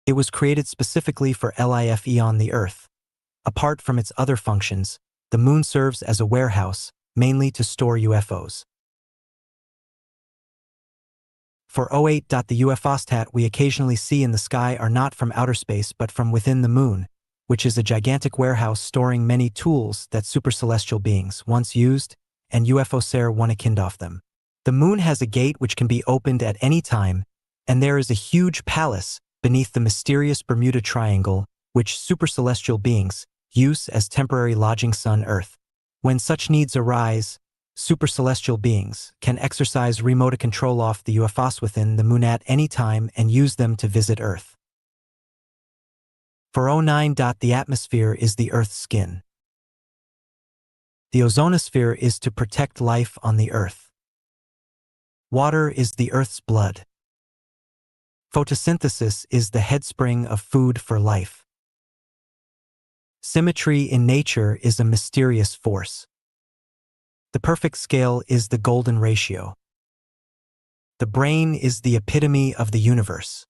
It was created specifically for life on the Earth. Apart from its other functions, the Moon serves as a warehouse, mainly to store UFOs. For 08. The UFOs we occasionally see in the sky are not from outer space but from within the Moon, which is a gigantic warehouse storing many tools that supercelestial beings once used, and UFOs want a kind of them. The Moon has a gate which can be opened at any time, and there is a huge palace beneath the mysterious Bermuda Triangle, which supercelestial beings use as temporary lodging on Earth. When such needs arise, supercelestial beings can exercise remote control off the UFOs within the Moon at any time and use them to visit Earth. For 09. The atmosphere is the Earth's skin. The ozonosphere is to protect life on the Earth. Water is the Earth's blood. Photosynthesis is the headspring of food for life. Symmetry in nature is a mysterious force. The perfect scale is the golden ratio. The brain is the epitome of the universe.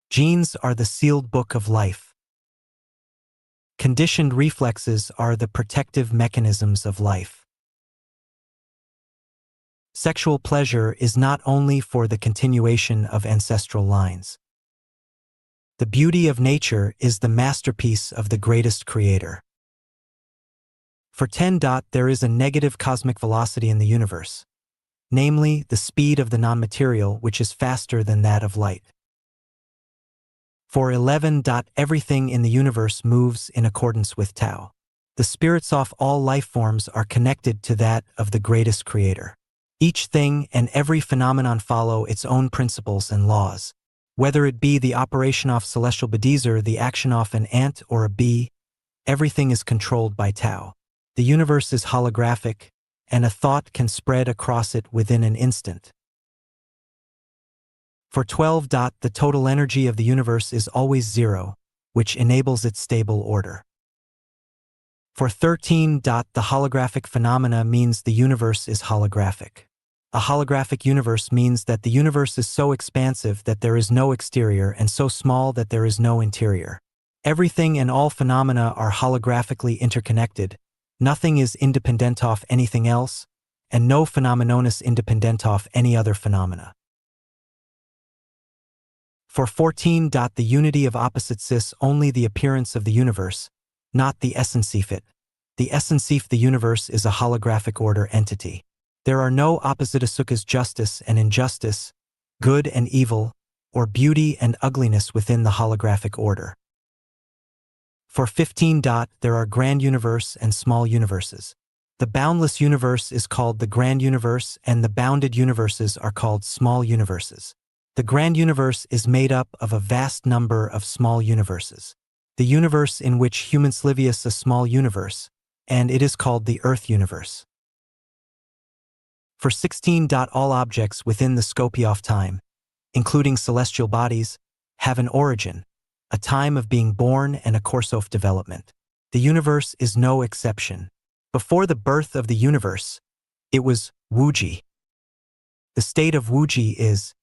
Genes are the sealed book of life. Conditioned reflexes are the protective mechanisms of life. Sexual pleasure is not only for the continuation of ancestral lines. The beauty of nature is the masterpiece of the greatest creator. For 10. There is a negative cosmic velocity in the universe, namely the speed of the non-material, which is faster than that of light. For 11. Everything in the universe moves in accordance with Tao. The spirits of all life forms are connected to that of the greatest creator. Each thing and every phenomenon follow its own principles and laws. Whether it be the operation of celestial bodies or the action of an ant or a bee, everything is controlled by Tao. The universe is holographic, and a thought can spread across it within an instant. For 12. The total energy of the universe is always zero, which enables its stable order. For 13. The holographic phenomena means the universe is holographic. A holographic universe means that the universe is so expansive that there is no exterior and so small that there is no interior. Everything and all phenomena are holographically interconnected. Nothing is independent of anything else, and no phenomenon is independent of any other phenomena. For 14. The unity of opposites is only the appearance of the universe, not the essence of it. The essence of the universe is a holographic order entity. There are no opposites as justice and injustice, good and evil, or beauty and ugliness within the holographic order. For 15. There are grand universe and small universes. The boundless universe is called the grand universe and the bounded universes are called small universes. The grand universe is made up of a vast number of small universes. The universe in which humans live is a small universe, and it is called the Earth universe. For 16. All objects within the scope of time, including celestial bodies, have an origin, a time of being born and a course of development. The universe is no exception. Before the birth of the universe, it was Wuji. The state of Wuji is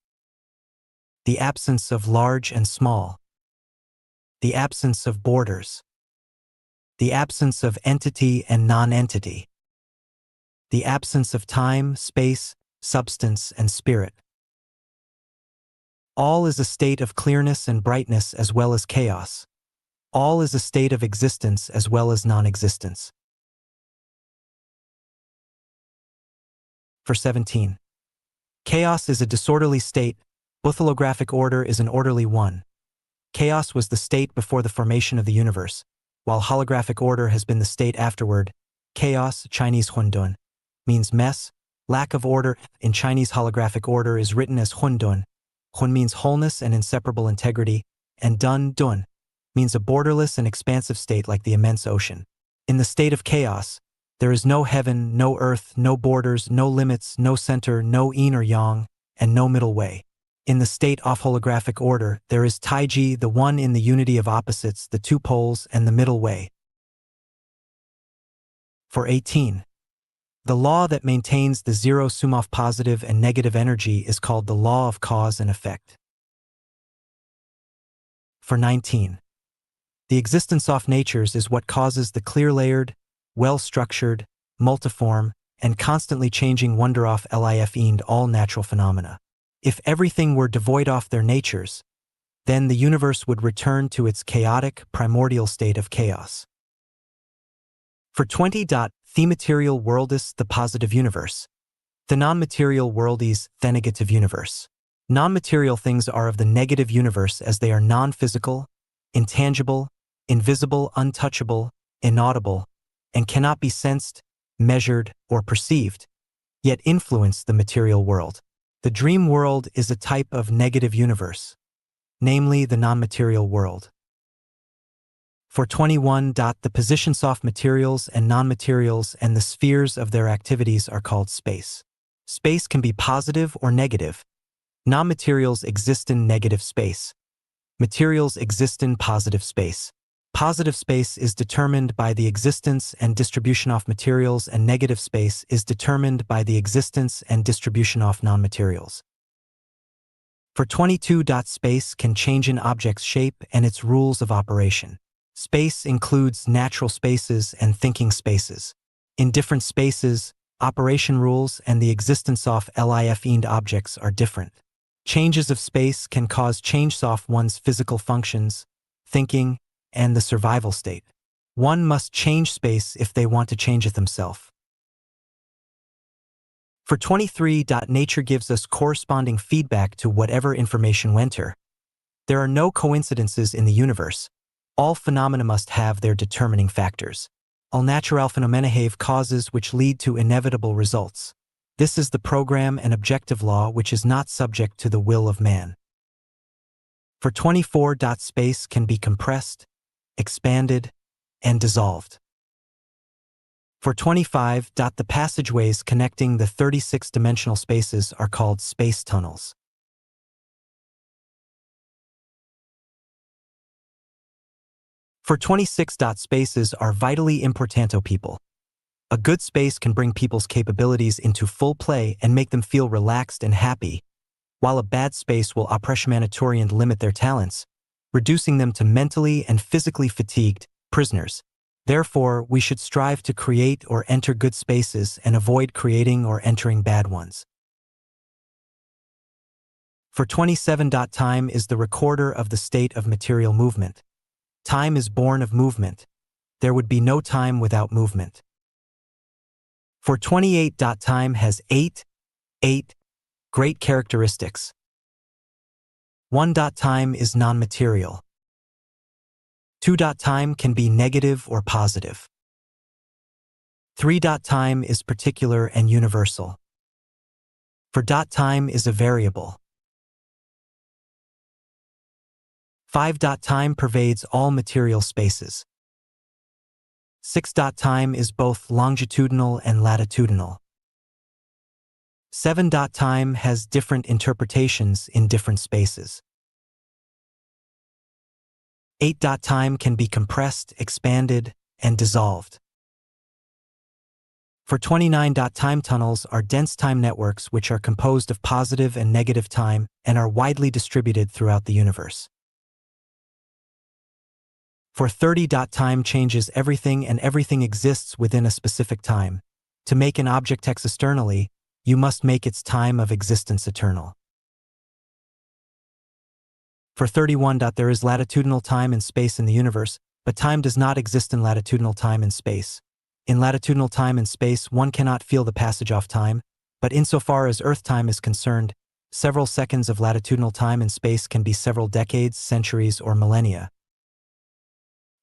the absence of large and small, the absence of borders, the absence of entity and non-entity, the absence of time, space, substance, and spirit. All is a state of clearness and brightness as well as chaos. All is a state of existence as well as non-existence. For 17. Chaos is a disorderly state. Holographic order is an orderly one. Chaos was the state before the formation of the universe, while holographic order has been the state afterward. Chaos, Chinese Hundun, means mess, lack of order. In Chinese, holographic order is written as Hundun. Hun means wholeness and inseparable integrity, and Dun means a borderless and expansive state like the immense ocean. In the state of chaos, there is no heaven, no earth, no borders, no limits, no center, no yin or yang, and no middle way. In the state of holographic order, there is Taiji, the one in the unity of opposites, the two poles, and the middle way. For 18. The law that maintains the zero sum of positive and negative energy is called the law of cause and effect. For 19. The existence of natures is what causes the clear-layered, well-structured, multiform, and constantly changing wonder of life and all natural phenomena. If everything were devoid of their natures, then the universe would return to its chaotic, primordial state of chaos. For 20. The material world is the positive universe. The non-material world is the negative universe. Non-material things are of the negative universe as they are non-physical, intangible, invisible, untouchable, inaudible, and cannot be sensed, measured, or perceived, yet influence the material world. The dream world is a type of negative universe, namely the non-material world. For 21. The positions of materials and non-materials and the spheres of their activities are called space. Space can be positive or negative. Non-materials exist in negative space. Materials exist in positive space. Positive space is determined by the existence and distribution of materials, and negative space is determined by the existence and distribution of non-materials. For 22. Space can change an object's shape and its rules of operation. Space includes natural spaces and thinking spaces. In different spaces, operation rules and the existence of life and objects are different. Changes of space can cause changes of one's physical functions, thinking, and the survival state. One must change space if they want to change it themselves. For 23. Nature gives us corresponding feedback to whatever information we enter. There are no coincidences in the universe. All phenomena must have their determining factors. All natural phenomena have causes which lead to inevitable results. This is the program and objective law which is not subject to the will of man. For 24. Space can be compressed, expanded, and dissolved. For 25. The passageways connecting the 36-dimensional spaces are called space tunnels. For 26. Spaces are vitally importante people. A good space can bring people's capabilities into full play and make them feel relaxed and happy, while a bad space will oppressionitoriate and limit their talents, reducing them to mentally and physically fatigued prisoners. Therefore, we should strive to create or enter good spaces and avoid creating or entering bad ones. For 27. Time is the recorder of the state of material movement. Time is born of movement. There would be no time without movement. For 28. Time has eight great characteristics. 1. Time is non-material. 2. Time can be negative or positive. 3. Time is particular and universal. 4. Time is a variable. 5. Time pervades all material spaces. 6. Time is both longitudinal and latitudinal. 7. Time has different interpretations in different spaces. 8. Time can be compressed, expanded, and dissolved. For 29. Time tunnels are dense time networks which are composed of positive and negative time and are widely distributed throughout the universe. For 30. Time changes everything and everything exists within a specific time. To make an object exist externally, you must make its time of existence eternal. For 31. There is latitudinal time and space in the universe, but time does not exist in latitudinal time and space. In latitudinal time and space, one cannot feel the passage of time, but insofar as Earth time is concerned, several seconds of latitudinal time and space can be several decades, centuries, or millennia.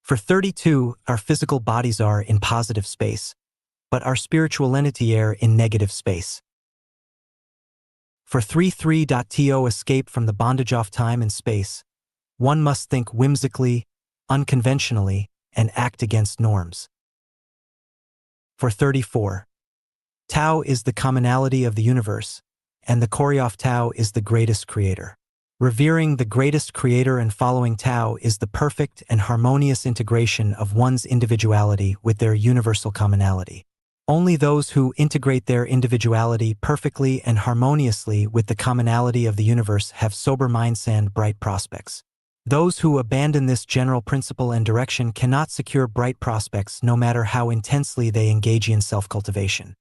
For 32. Our physical bodies are in positive space, but our spiritual entity are in negative space. For 33. To escape from the bondage of time and space, one must think whimsically, unconventionally, and act against norms. For 34. Tao is the commonality of the universe, and the Koryof Tao is the greatest creator. Revering the greatest creator and following Tao is the perfect and harmonious integration of one's individuality with their universal commonality. Only those who integrate their individuality perfectly and harmoniously with the commonality of the universe have sober minds and bright prospects. Those who abandon this general principle and direction cannot secure bright prospects no matter how intensely they engage in self-cultivation.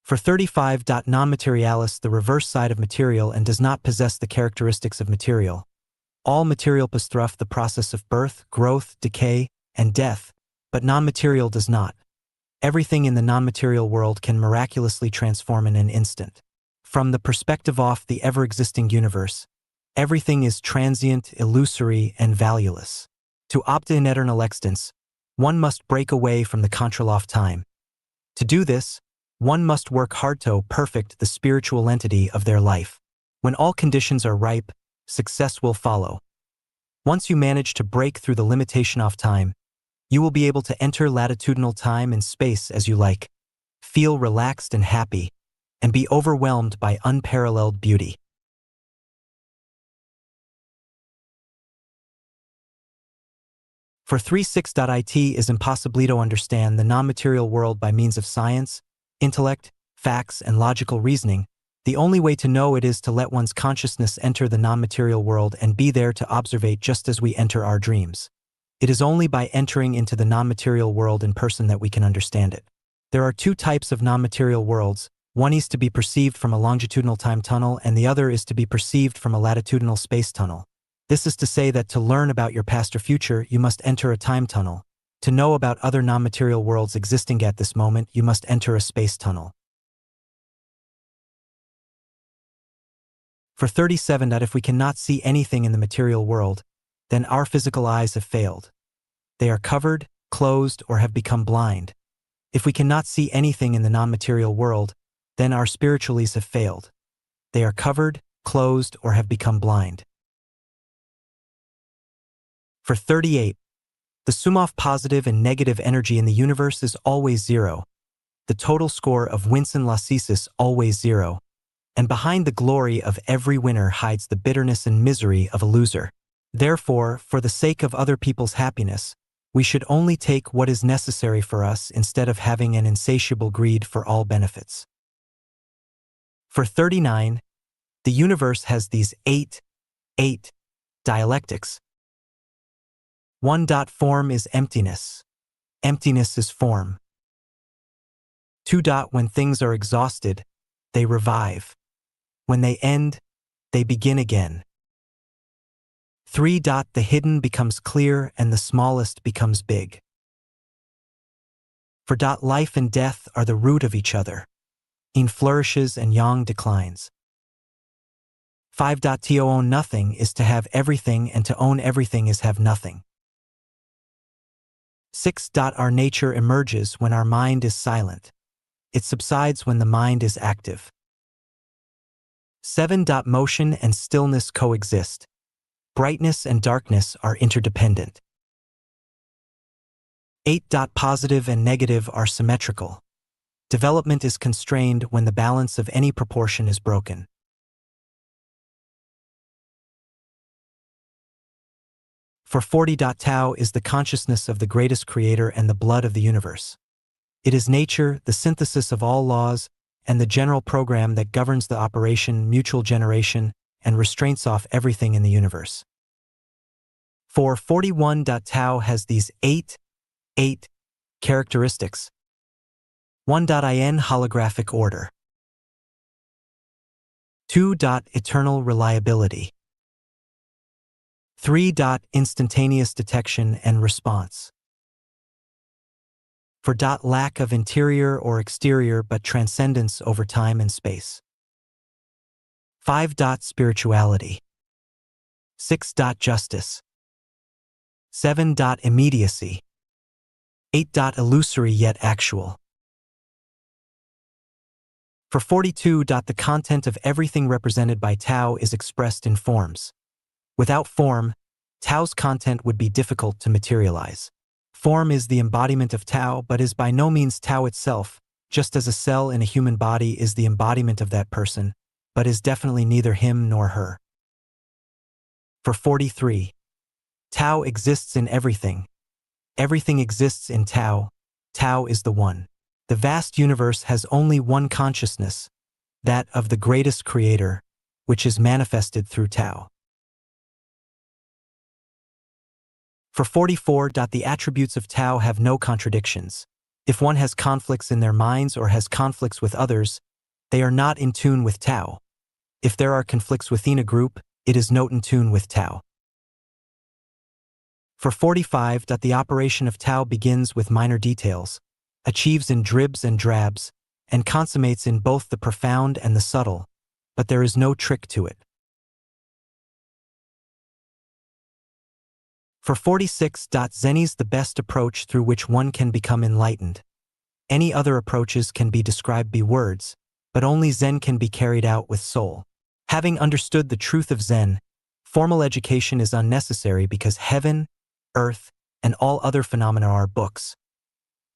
For 35. Non-materialis, the reverse side of material and does not possess the characteristics of material. All material possess the process of birth, growth, decay, and death, but non-material does not. Everything in the non-material world can miraculously transform in an instant. From the perspective of the ever-existing universe, everything is transient, illusory, and valueless. To obtain eternal existence, one must break away from the control of time. To do this, one must work hard to perfect the spiritual entity of their life. When all conditions are ripe, success will follow. Once you manage to break through the limitation of time, you will be able to enter latitudinal time and space as you like, feel relaxed and happy, and be overwhelmed by unparalleled beauty. For 36. It is impossible to understand the non-material world by means of science, intellect, facts, and logical reasoning. The only way to know it is to let one's consciousness enter the non-material world and be there to observe just as we enter our dreams. It is only by entering into the non-material world in person that we can understand it. There are two types of non-material worlds. One is to be perceived from a longitudinal time tunnel and the other is to be perceived from a latitudinal space tunnel. This is to say that to learn about your past or future, you must enter a time tunnel. To know about other non-material worlds existing at this moment, you must enter a space tunnel. For 37. If we cannot see anything in the material world, then our physical eyes have failed. They are covered, closed, or have become blind. If we cannot see anything in the non-material world, then our spiritual eyes have failed. They are covered, closed, or have become blind. For 38. The sum of positive and negative energy in the universe is always zero. The total score of wins and losses is always zero. And behind the glory of every winner hides the bitterness and misery of a loser. Therefore, for the sake of other people's happiness, we should only take what is necessary for us instead of having an insatiable greed for all benefits. For 39. The universe has these eight dialectics. 1. Form is emptiness. Emptiness is form. 2. When things are exhausted, they revive. When they end, they begin again. 3. The hidden becomes clear and the smallest becomes big. For life and death are the root of each other. Yin flourishes and yang declines. 5. To own nothing is to have everything and to own everything is have nothing. 6. Our nature emerges when our mind is silent. It subsides when the mind is active. 7. Motion and stillness coexist. Brightness and darkness are interdependent. 8. Positive and negative are symmetrical. Development is constrained when the balance of any proportion is broken. For 40. Tao is the consciousness of the greatest creator and the blood of the universe. It is nature, the synthesis of all laws, and the general program that governs the operation, mutual generation, and restraints off everything in the universe. For 41. Tao has these eight characteristics. 1. In holographic order. 2. Eternal reliability. 3. Instantaneous detection and response. 4. Lack of interior or exterior but transcendence over time and space. 5. Spirituality. 6. Justice. 7. Immediacy. 8. Illusory yet actual. For 42. The content of everything represented by Tao is expressed in forms. Without form, Tao's content would be difficult to materialize. Form is the embodiment of Tao but is by no means Tao itself, just as a cell in a human body is the embodiment of that person, but is definitely neither him nor her. For 43. Tao exists in everything. Everything exists in Tao. Tao is the one. The vast universe has only one consciousness, that of the greatest creator, which is manifested through Tao. For 44. The attributes of Tao have no contradictions. If one has conflicts in their minds or has conflicts with others, they are not in tune with Tao. If there are conflicts within a group, it is not in tune with Tao. For 45. The operation of Tao begins with minor details, achieves in dribs and drabs, and consummates in both the profound and the subtle, but there is no trick to it. For 46. Zen is the best approach through which one can become enlightened. Any other approaches can be described by words, but only Zen can be carried out with soul. Having understood the truth of Zen, formal education is unnecessary because heaven, earth, and all other phenomena are books.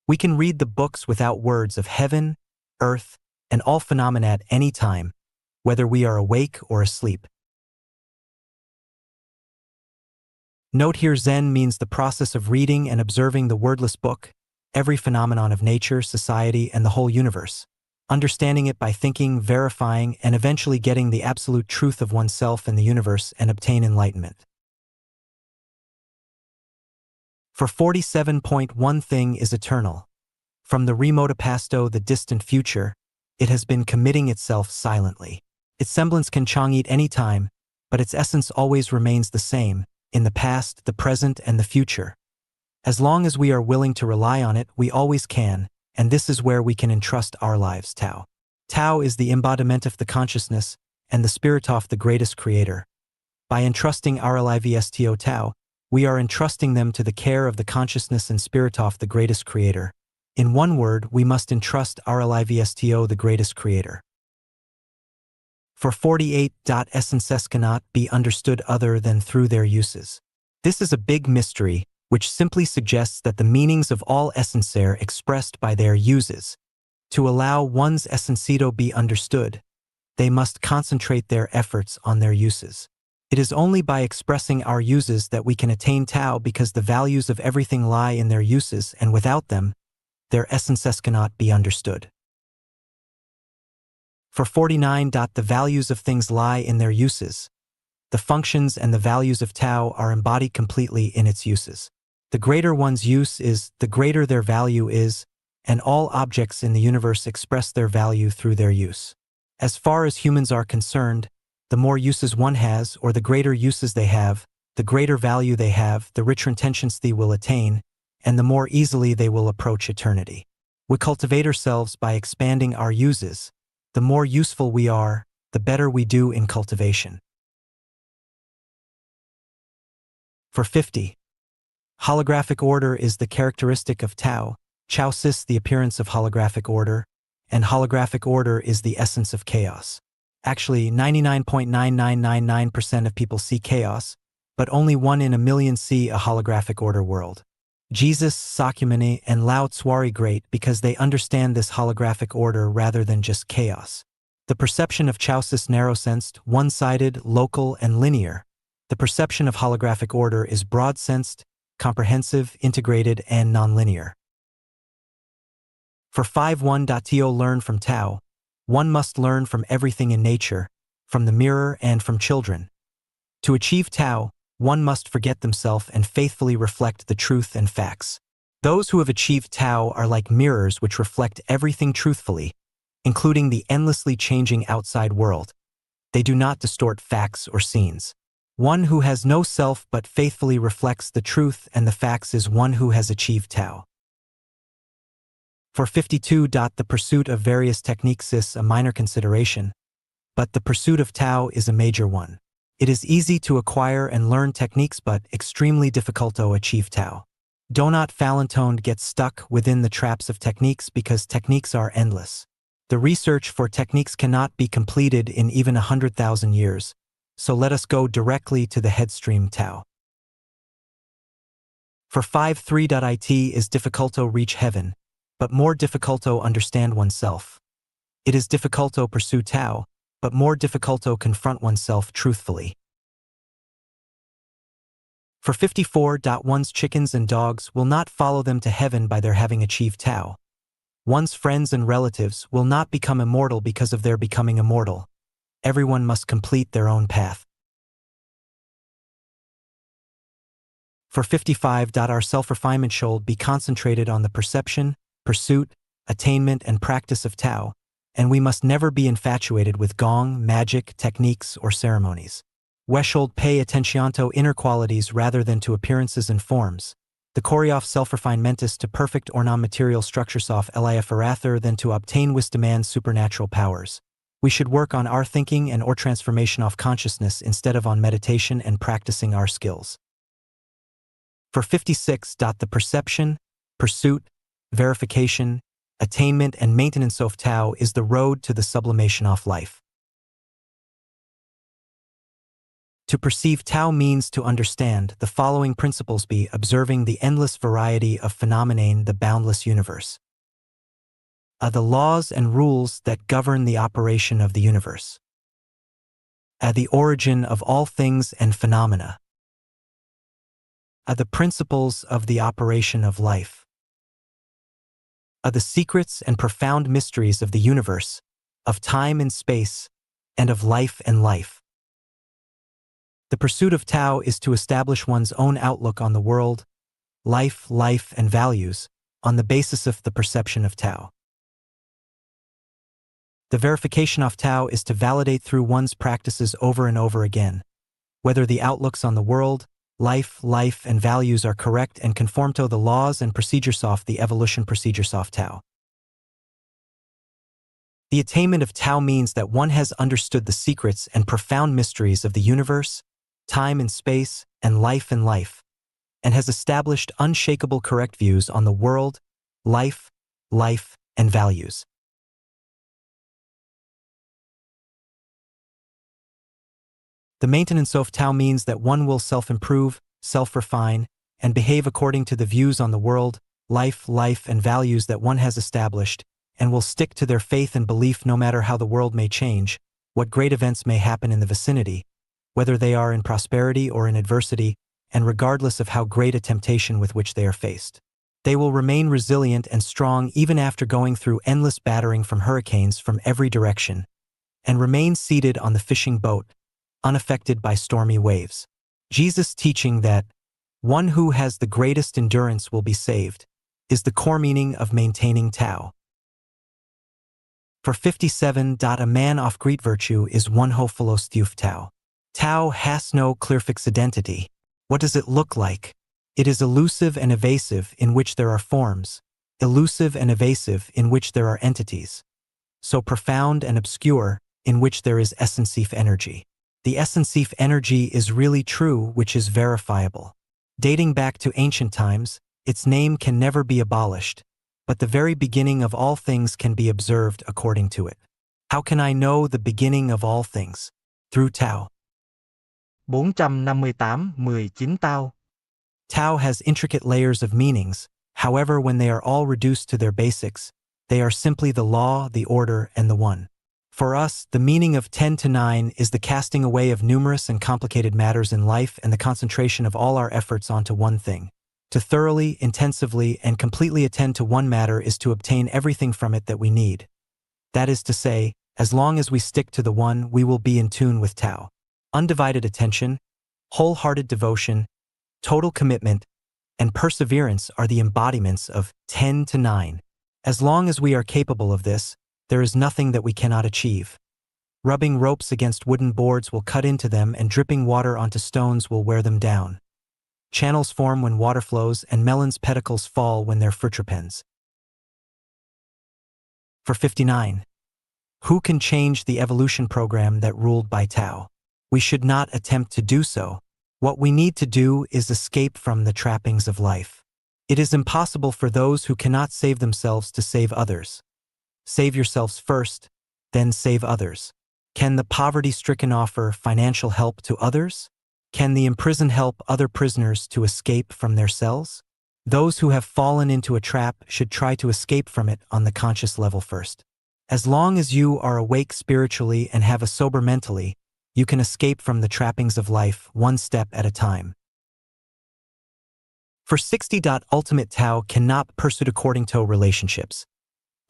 We can read the books without words of heaven, earth, and all phenomena at any time, whether we are awake or asleep. Note here, Zen means the process of reading and observing the wordless book, every phenomenon of nature, society, and the whole universe, understanding it by thinking, verifying, and eventually getting the absolute truth of oneself and the universe and obtain enlightenment. For 47. One thing is eternal. From the remote pasto, the distant future, it has been committing itself silently. Its semblance can change at any time, but its essence always remains the same, in the past, the present, and the future. As long as we are willing to rely on it, we always can, and this is where we can entrust our lives. Tao. Tao is the embodiment of the consciousness, and the spirit of the greatest creator. By entrusting our lives to Tao, we are entrusting them to the care of the consciousness and spirit of the greatest creator. In one word, we must entrust our lives to the greatest creator. For 48. Essences cannot be understood other than through their uses. This is a big mystery, which simply suggests that the meanings of all essence are expressed by their uses. To allow one's essencito be understood, they must concentrate their efforts on their uses. It is only by expressing our uses that we can attain Tao, because the values of everything lie in their uses, and without them, their essences cannot be understood. For 49. The values of things lie in their uses. The functions and the values of Tao are embodied completely in its uses. The greater one's use is, the greater their value is, and all objects in the universe express their value through their use. As far as humans are concerned, the more uses one has, or the greater uses they have, the greater value they have, the richer intentions they will attain, and the more easily they will approach eternity. We cultivate ourselves by expanding our uses. The more useful we are, the better we do in cultivation. For 50. Holographic order is the characteristic of Tao, Chaosis the appearance of holographic order, and holographic order is the essence of chaos. Actually, 99.9999% of people see chaos, but only 1 in a million see a holographic order world. Jesus, Sakyamuni, and Lao Tzu are great because they understand this holographic order rather than just chaos. The perception of Chaosis narrow-sensed, one-sided, local, and linear. The perception of holographic order is broad-sensed, comprehensive, integrated, and non-linear. For 51. To learn from Tao, one must learn from everything in nature, from the mirror and from children. To achieve Tao, one must forget themselves and faithfully reflect the truth and facts. Those who have achieved Tao are like mirrors which reflect everything truthfully, including the endlessly changing outside world. They do not distort facts or scenes. One who has no self but faithfully reflects the truth and the facts is one who has achieved Tao. For 52. The pursuit of various techniques is a minor consideration, but the pursuit of Tao is a major one. It is easy to acquire and learn techniques but extremely difficult to achieve Tao. Do not get stuck within the traps of techniques because techniques are endless. The research for techniques cannot be completed in even 100,000 years, so let us go directly to the headstream Tao. For 53. It is difficult to reach heaven, but more difficult to understand oneself. It is difficult to pursue Tao, but more difficult to confront oneself truthfully. For 54. One's chickens and dogs will not follow them to heaven by their having achieved Tao. One's friends and relatives will not become immortal because of their becoming immortal. Everyone must complete their own path. For 55. Our self-refinement should be concentrated on the perception, pursuit, attainment, and practice of Tao, and we must never be infatuated with gong, magic, techniques, or ceremonies. We should pay attention to inner qualities rather than to appearances and forms. The Koryoff self-refinementus to perfect or non-material structures of life rather than to obtain wisdom and supernatural powers. We should work on our thinking and or transformation of consciousness instead of on meditation and practicing our skills. For 56. The perception, pursuit, verification, attainment, and maintenance of Tao is the road to the sublimation of life. To perceive Tao means to understand the following principles: be observing the endless variety of phenomena in the boundless universe. The laws and rules that govern the operation of the universe. The origin of all things and phenomena. The principles of the operation of life. The secrets and profound mysteries of the universe, of time and space, and of life and life. The pursuit of Tao is to establish one's own outlook on the world, life, and values, on the basis of the perception of Tao. The verification of Tao is to validate through one's practices over and over again, whether the outlooks on the world, life, and values are correct and conform to the laws and procedures of the evolution procedures of Tao. The attainment of Tao means that one has understood the secrets and profound mysteries of the universe, time and space, and life, and has established unshakable correct views on the world, life, and values. The maintenance of Tao means that one will self-improve, self-refine, and behave according to the views on the world, life, and values that one has established, and will stick to their faith and belief no matter how the world may change, what great events may happen in the vicinity, whether they are in prosperity or in adversity, and regardless of how great a temptation with which they are faced. They will remain resilient and strong even after going through endless battering from hurricanes from every direction, and remain seated on the fishing boat, unaffected by stormy waves. Jesus' teaching that one who has the greatest endurance will be saved is the core meaning of maintaining Tao. For 57. A man of great virtue is one who follows Tao. Tao has no clear fixed identity. What does it look like? It is elusive and evasive, in which there are forms, elusive and evasive, in which there are entities, so profound and obscure, in which there is essence-of energy. The essence-of energy is really true, which is verifiable. Dating back to ancient times, its name can never be abolished, but the very beginning of all things can be observed according to it. How can I know the beginning of all things? Through Tao. 458-19 Tao. Tao has intricate layers of meanings, however, when they are all reduced to their basics, they are simply the law, the order, and the one. For us, the meaning of 10 to 9 is the casting away of numerous and complicated matters in life and the concentration of all our efforts onto one thing. To thoroughly, intensively, and completely attend to one matter is to obtain everything from it that we need. That is to say, as long as we stick to the one, we will be in tune with Tao. Undivided attention, wholehearted devotion, total commitment, and perseverance are the embodiments of 10 to 9. As long as we are capable of this, there is nothing that we cannot achieve. Rubbing ropes against wooden boards will cut into them, and dripping water onto stones will wear them down. Channels form when water flows, and melons' pedicles fall when their fruit tripens. For 59. Who can change the evolution program that ruled by Tao? We should not attempt to do so. What we need to do is escape from the trappings of life. It is impossible for those who cannot save themselves to save others. Save yourselves first, then save others. Can the poverty-stricken offer financial help to others? Can the imprisoned help other prisoners to escape from their cells? Those who have fallen into a trap should try to escape from it on the conscious level first. As long as you are awake spiritually and have a sober mentally, you can escape from the trappings of life one step at a time. For 60. Ultimate Tao cannot be pursued according to relationships.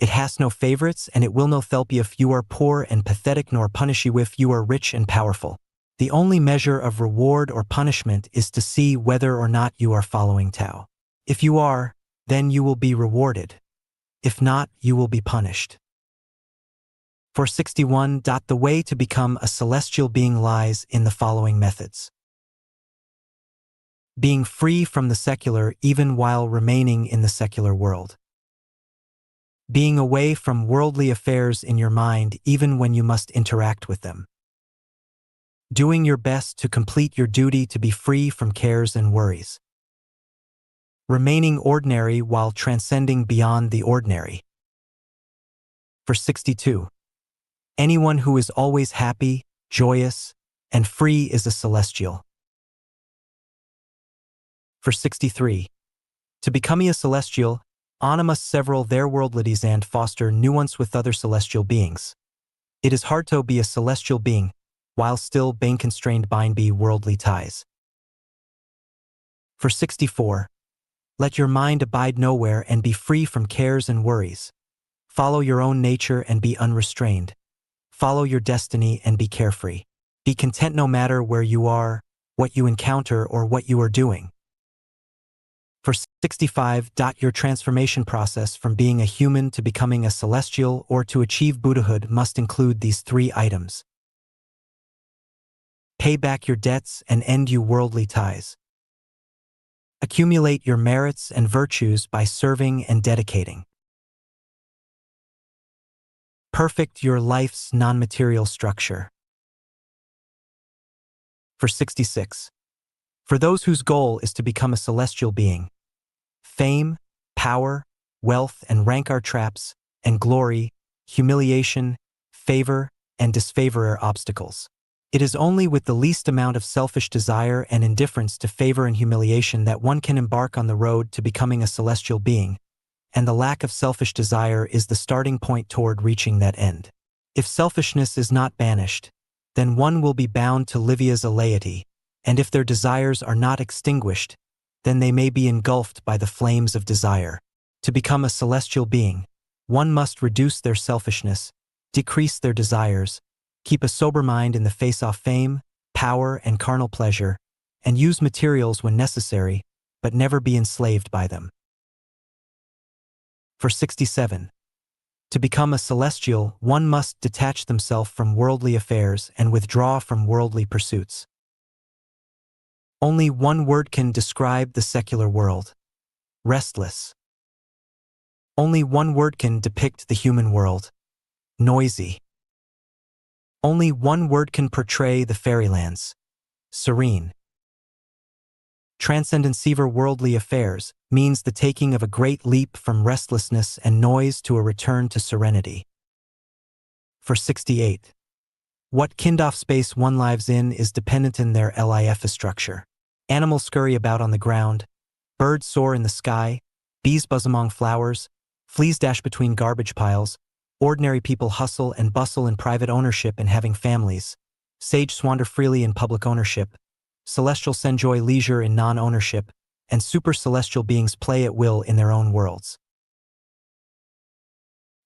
It has no favorites, and it will no help you if you are poor and pathetic, nor punish you if you are rich and powerful. The only measure of reward or punishment is to see whether or not you are following Tao. If you are, then you will be rewarded. If not, you will be punished. 461. The way to become a celestial being lies in the following methods. Being free from the secular even while remaining in the secular world. Being away from worldly affairs in your mind even when you must interact with them. Doing your best to complete your duty to be free from cares and worries. Remaining ordinary while transcending beyond the ordinary. 62. Anyone who is always happy, joyous, and free is a celestial. 63. To become a celestial, Ana must several their worldlities and foster nuance with other celestial beings. It is hard to be a celestial being, while still being constrained by worldly ties. 64. Let your mind abide nowhere and be free from cares and worries. Follow your own nature and be unrestrained. Follow your destiny and be carefree. Be content no matter where you are, what you encounter, or what you are doing. 65. Your transformation process from being a human to becoming a celestial or to achieve Buddhahood must include these 3 items. Pay back your debts and end your worldly ties. Accumulate your merits and virtues by serving and dedicating. Perfect your life's non-material structure. 66. For those whose goal is to become a celestial being, fame, power, wealth, and rank are traps, and glory, humiliation, favor, and disfavor are obstacles. It is only with the least amount of selfish desire and indifference to favor and humiliation that one can embark on the road to becoming a celestial being, and the lack of selfish desire is the starting point toward reaching that end. If selfishness is not banished, then one will be bound to live as a laity, and if their desires are not extinguished, then they may be engulfed by the flames of desire. To become a celestial being, one must reduce their selfishness, decrease their desires, keep a sober mind in the face of fame, power, and carnal pleasure, and use materials when necessary, but never be enslaved by them. 67. To become a celestial, one must detach themselves from worldly affairs and withdraw from worldly pursuits. Only one word can describe the secular world: restless. Only one word can depict the human world: noisy. Only one word can portray the fairylands: serene. Transcendencever worldly affairs means the taking of a great leap from restlessness and noise to a return to serenity. 68. What kind of space one lives in is dependent in their life structure. Animals scurry about on the ground, birds soar in the sky, bees buzz among flowers, fleas dash between garbage piles, ordinary people hustle and bustle in private ownership and having families, sages wander freely in public ownership, celestials enjoy leisure in non-ownership, and super-celestial beings play at will in their own worlds.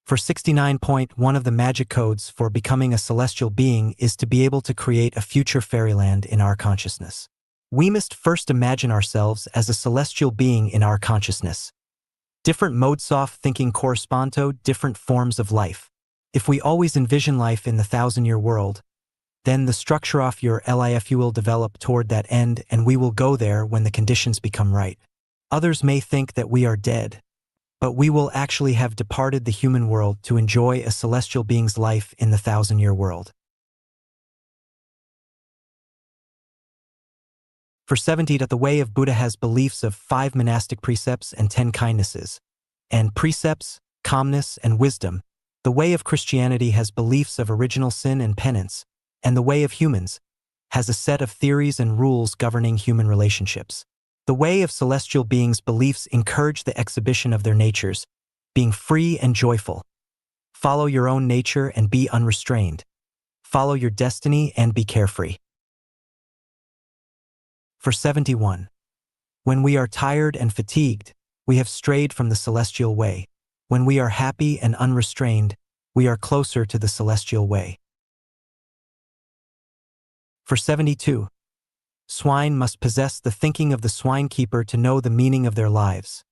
69. One of the magic codes for becoming a celestial being is to be able to create a future fairyland in our consciousness. We must first imagine ourselves as a celestial being in our consciousness. Different modes of thinking correspond to different forms of life. If we always envision life in the 1,000-year world, then the structure of your life will develop toward that end, and we will go there when the conditions become right. Others may think that we are dead, but we will actually have departed the human world to enjoy a celestial being's life in the 1,000-year world. 70. The way of Buddha has beliefs of 5 monastic precepts and 10 kindnesses, and precepts, calmness, and wisdom. The way of Christianity has beliefs of original sin and penance, and the way of humans has a set of theories and rules governing human relationships. The way of celestial beings' beliefs encourage the exhibition of their natures, being free and joyful. Follow your own nature and be unrestrained. Follow your destiny and be carefree. 71. When we are tired and fatigued, we have strayed from the celestial way. When we are happy and unrestrained, we are closer to the celestial way. For 72. Swine must possess the thinking of the swinekeeper to know the meaning of their lives.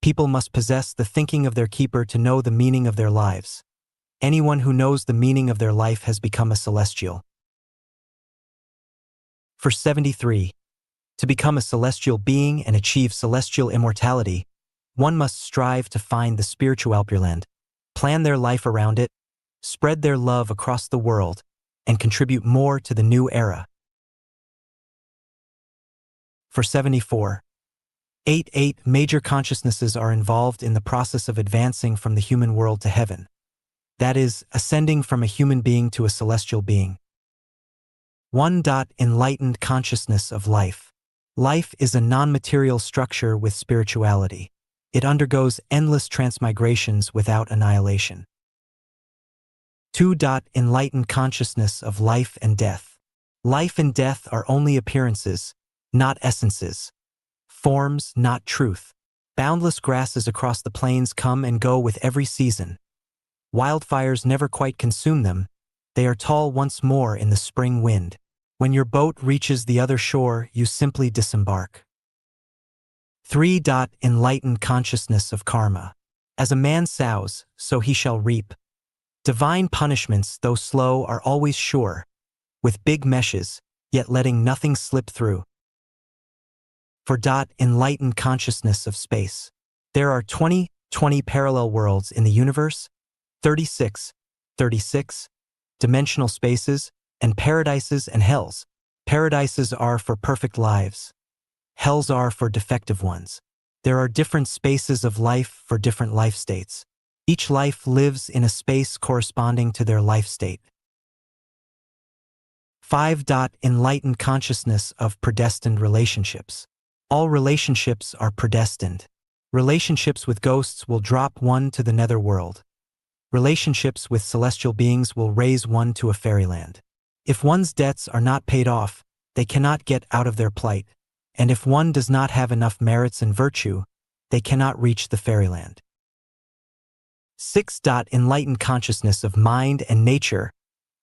People must possess the thinking of their keeper to know the meaning of their lives. Anyone who knows the meaning of their life has become a celestial. For 73. To become a celestial being and achieve celestial immortality, one must strive to find the spiritual Alpurland, plan their life around it, spread their love across the world, and contribute more to the new era. For 74. 8 major consciousnesses are involved in the process of advancing from the human world to heaven. That is, ascending from a human being to a celestial being. 1. Enlightened consciousness of life. Life is a non-material structure with spirituality. It undergoes endless transmigrations without annihilation. 2. Enlightened consciousness of life and death. Life and death are only appearances, not essences. Forms, not truth. Boundless grasses across the plains come and go with every season. Wildfires never quite consume them. They are tall once more in the spring wind. When your boat reaches the other shore, you simply disembark. 3. Enlightened consciousness of karma. As a man sows, so he shall reap. Divine punishments, though slow, are always sure, with big meshes, yet letting nothing slip through. 4. Enlightened consciousness of space. There are 20 parallel worlds in the universe, 36 dimensional spaces, and paradises and hells. Paradises are for perfect lives. Hells are for defective ones. There are different spaces of life for different life states. Each life lives in a space corresponding to their life state. 5. Enlightened consciousness of predestined relationships. All relationships are predestined. Relationships with ghosts will drop one to the netherworld. Relationships with celestial beings will raise one to a fairyland. If one's debts are not paid off, they cannot get out of their plight, and if one does not have enough merits and virtue, they cannot reach the fairyland. 6. Enlightened consciousness of mind and nature,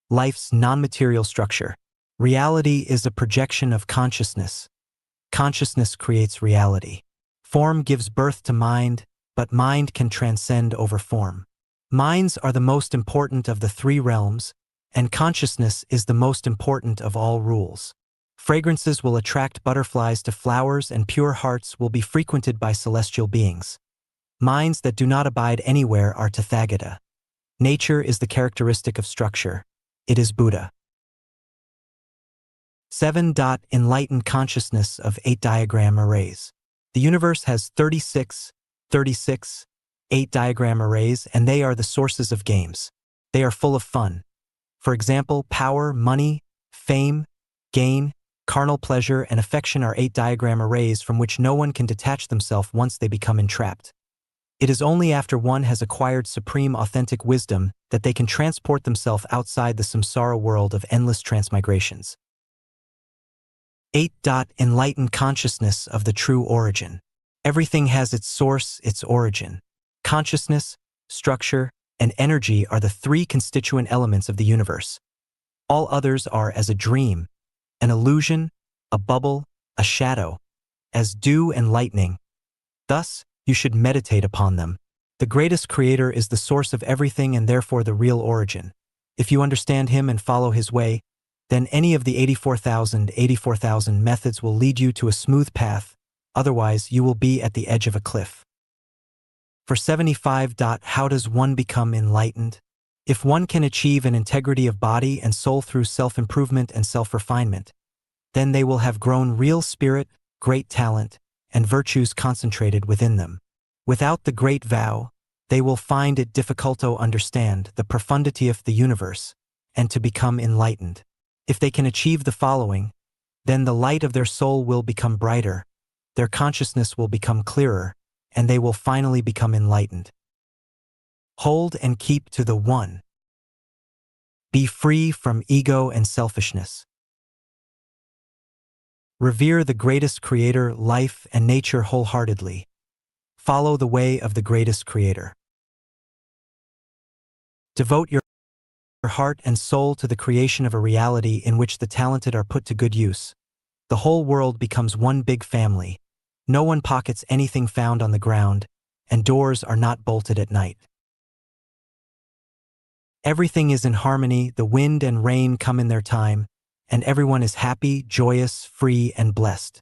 life's non-material structure. Reality is a projection of consciousness. Consciousness creates reality. Form gives birth to mind, but mind can transcend over form. Minds are the most important of the 3 realms, and consciousness is the most important of all rules. Fragrances will attract butterflies to flowers, and pure hearts will be frequented by celestial beings. Minds that do not abide anywhere are Tathagata. Nature is the characteristic of structure. It is Buddha. 7. Enlightened consciousness of 8 diagram arrays. The universe has 36 8 diagram arrays, and they are the sources of games. They are full of fun. For example, power, money, fame, gain, carnal pleasure, and affection are 8 diagram arrays from which no one can detach themselves once they become entrapped. It is only after one has acquired supreme authentic wisdom that they can transport themselves outside the samsara world of endless transmigrations. 8. Enlightened consciousness of the true origin. Everything has its source, its origin. Consciousness, structure, and energy are the 3 constituent elements of the universe. All others are as a dream, an illusion, a bubble, a shadow, as dew and lightning. Thus, you should meditate upon them. The greatest creator is the source of everything and therefore the real origin. If you understand him and follow his way, then any of the 84,000 methods will lead you to a smooth path, otherwise you will be at the edge of a cliff. For 75. How does one become enlightened? If one can achieve an integrity of body and soul through self-improvement and self-refinement, then they will have grown real spirit, great talent, and virtues concentrated within them. Without the great vow, they will find it difficult to understand the profundity of the universe and to become enlightened. If they can achieve the following, then the light of their soul will become brighter, their consciousness will become clearer, and they will finally become enlightened. Hold and keep to the one. Be free from ego and selfishness. Revere the greatest creator, life, and nature wholeheartedly. Follow the way of the greatest creator. Devote your heart and soul to the creation of a reality in which the talented are put to good use. The whole world becomes one big family. No one pockets anything found on the ground, and doors are not bolted at night. Everything is in harmony, the wind and rain come in their time, and everyone is happy, joyous, free, and blessed.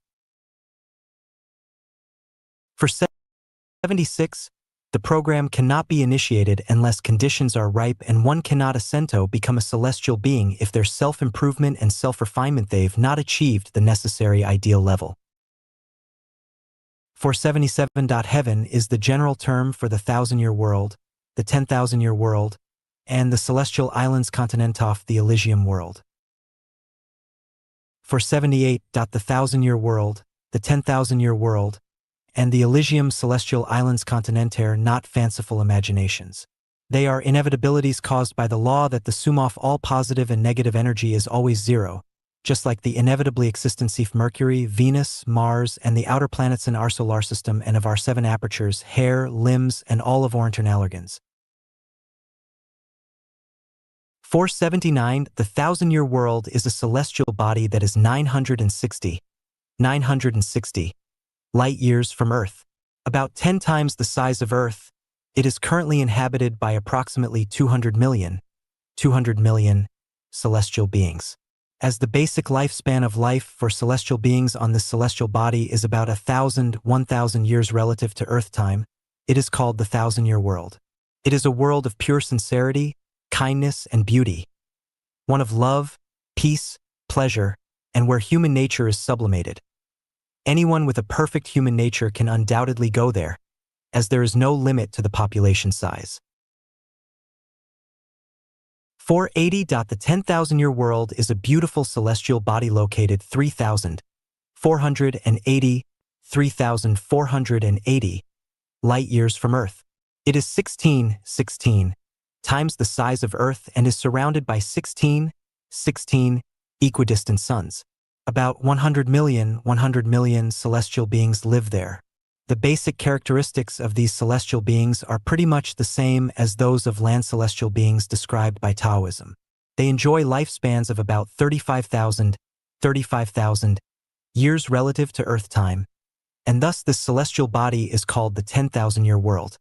For 76, the program cannot be initiated unless conditions are ripe, and one cannot ascento become a celestial being if their self-improvement and self-refinement they've not achieved the necessary ideal level. 477. Heaven is the general term for the 1,000-year world, the 10,000-year world, and the celestial islands continentof the Elysium world. 478. The 1,000-year world, the 10,000-year world, and the Elysium celestial islands continentaire not fanciful imaginations. They are inevitabilities caused by the law that the sum of all positive and negative energy is always zero, just like the inevitably existency of Mercury, Venus, Mars, and the outer planets in our solar system and of our 7 apertures, hair, limbs, and all of our internal organs. 479. The 1,000-year world is a celestial body that is 960 light years from Earth. About 10 times the size of Earth, it is currently inhabited by approximately 200 million celestial beings. As the basic lifespan of life for celestial beings on this celestial body is about 1,000 years relative to Earth time, it is called the 1,000-year world. It is a world of pure sincerity, kindness, and beauty. One of love, peace, pleasure, and where human nature is sublimated. Anyone with a perfect human nature can undoubtedly go there, as there is no limit to the population size. 480. The 10,000-year world is a beautiful celestial body located 3,480 light years from Earth. It is 16 times the size of Earth and is surrounded by 16 equidistant suns. About 100 million celestial beings live there. The basic characteristics of these celestial beings are pretty much the same as those of land celestial beings described by Taoism. They enjoy lifespans of about 35,000 years relative to Earth time, and thus this celestial body is called the 10,000-year world.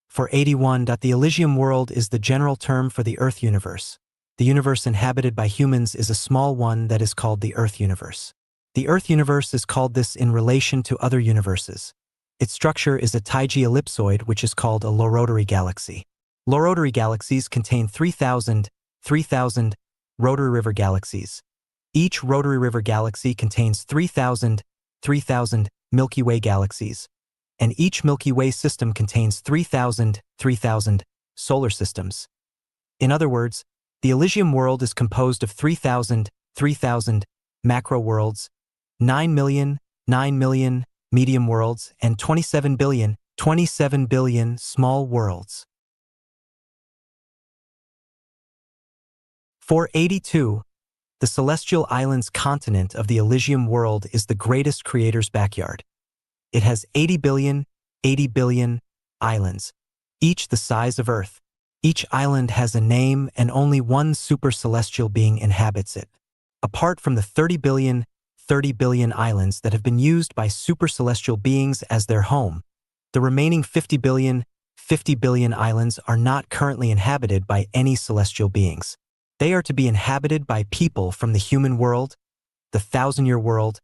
481. The Elysium world is the general term for the Earth universe. The universe inhabited by humans is a small one that is called the Earth universe. The Earth universe is called this in relation to other universes. Its structure is a Taiji ellipsoid, which is called a low rotary galaxy. Low rotary galaxies contain 3,000 rotary river galaxies. Each rotary river galaxy contains 3,000 Milky Way galaxies, and each Milky Way system contains 3,000 solar systems. In other words, the Elysium world is composed of 3,000 macro worlds, 9 million medium worlds, and 27 billion small worlds. 482. The celestial islands continent of the Elysium world is the greatest creator's backyard. It has 80 billion islands, each the size of Earth. Each island has a name and only one super celestial being inhabits it. Apart from the 30 billion islands that have been used by super celestial beings as their home, the remaining 50 billion islands are not currently inhabited by any celestial beings. They are to be inhabited by people from the human world, the 1,000-year world,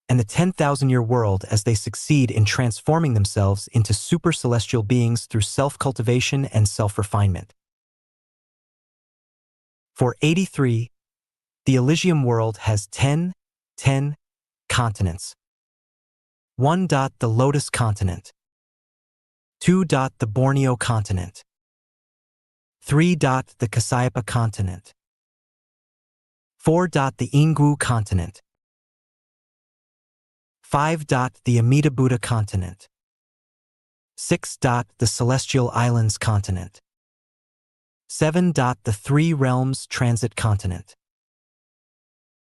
and the 10,000-year world as they succeed in transforming themselves into super celestial beings through self-cultivation and self-refinement. 483. The Elysium world has 10 continents. 1. The Lotus continent. 2. The Borneo continent. 3. The Cassiopeia continent. 4. The Ingu continent. 5. The Amida Buddha continent. 6. The Celestial Islands continent. 7. The Three Realms Transit continent.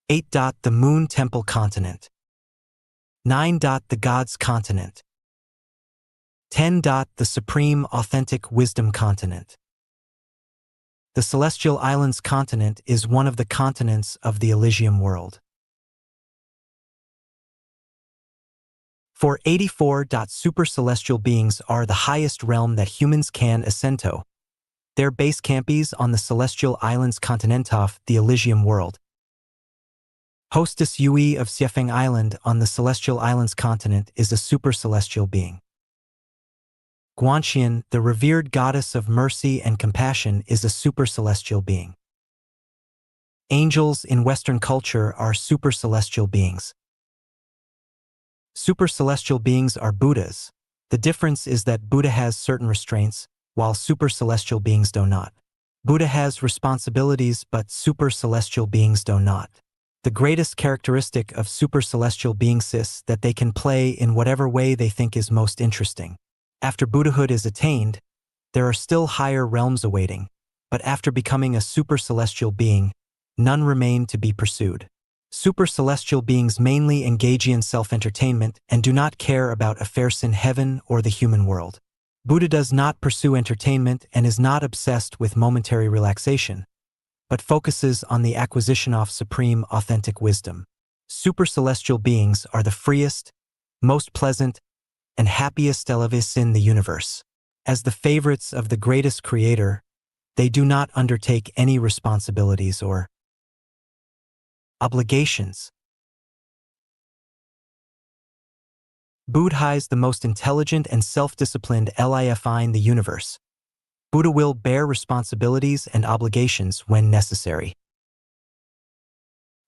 8. The Moon Temple continent. 9. The Gods continent. 10. The Supreme Authentic Wisdom Continent. The Celestial Islands continent is one of the continents of the Elysium world. For 84. Super celestial beings are the highest realm that humans can ascend to. Their base campies on the Celestial Islands continentov, the Elysium world. Hostess Yui of Xiefeng Island on the Celestial Islands continent is a super celestial being. Guanxian, the revered goddess of mercy and compassion, is a super celestial being. Angels in Western culture are super celestial beings. Super celestial beings are Buddhas. The difference is that Buddha has certain restraints, while super celestial beings do not. Buddha has responsibilities, but super celestial beings do not. The greatest characteristic of super celestial beings is that they can play in whatever way they think is most interesting. After Buddhahood is attained, there are still higher realms awaiting, but after becoming a super celestial being, none remain to be pursued. Super celestial beings mainly engage in self-entertainment and do not care about affairs in heaven or the human world. Buddha does not pursue entertainment and is not obsessed with momentary relaxation, but focuses on the acquisition of supreme authentic wisdom. Super celestial beings are the freest, most pleasant, and happiest elevis in the universe. As the favorites of the greatest creator, they do not undertake any responsibilities or obligations. Buddha is the most intelligent and self-disciplined LIFI in the universe. Buddha will bear responsibilities and obligations when necessary.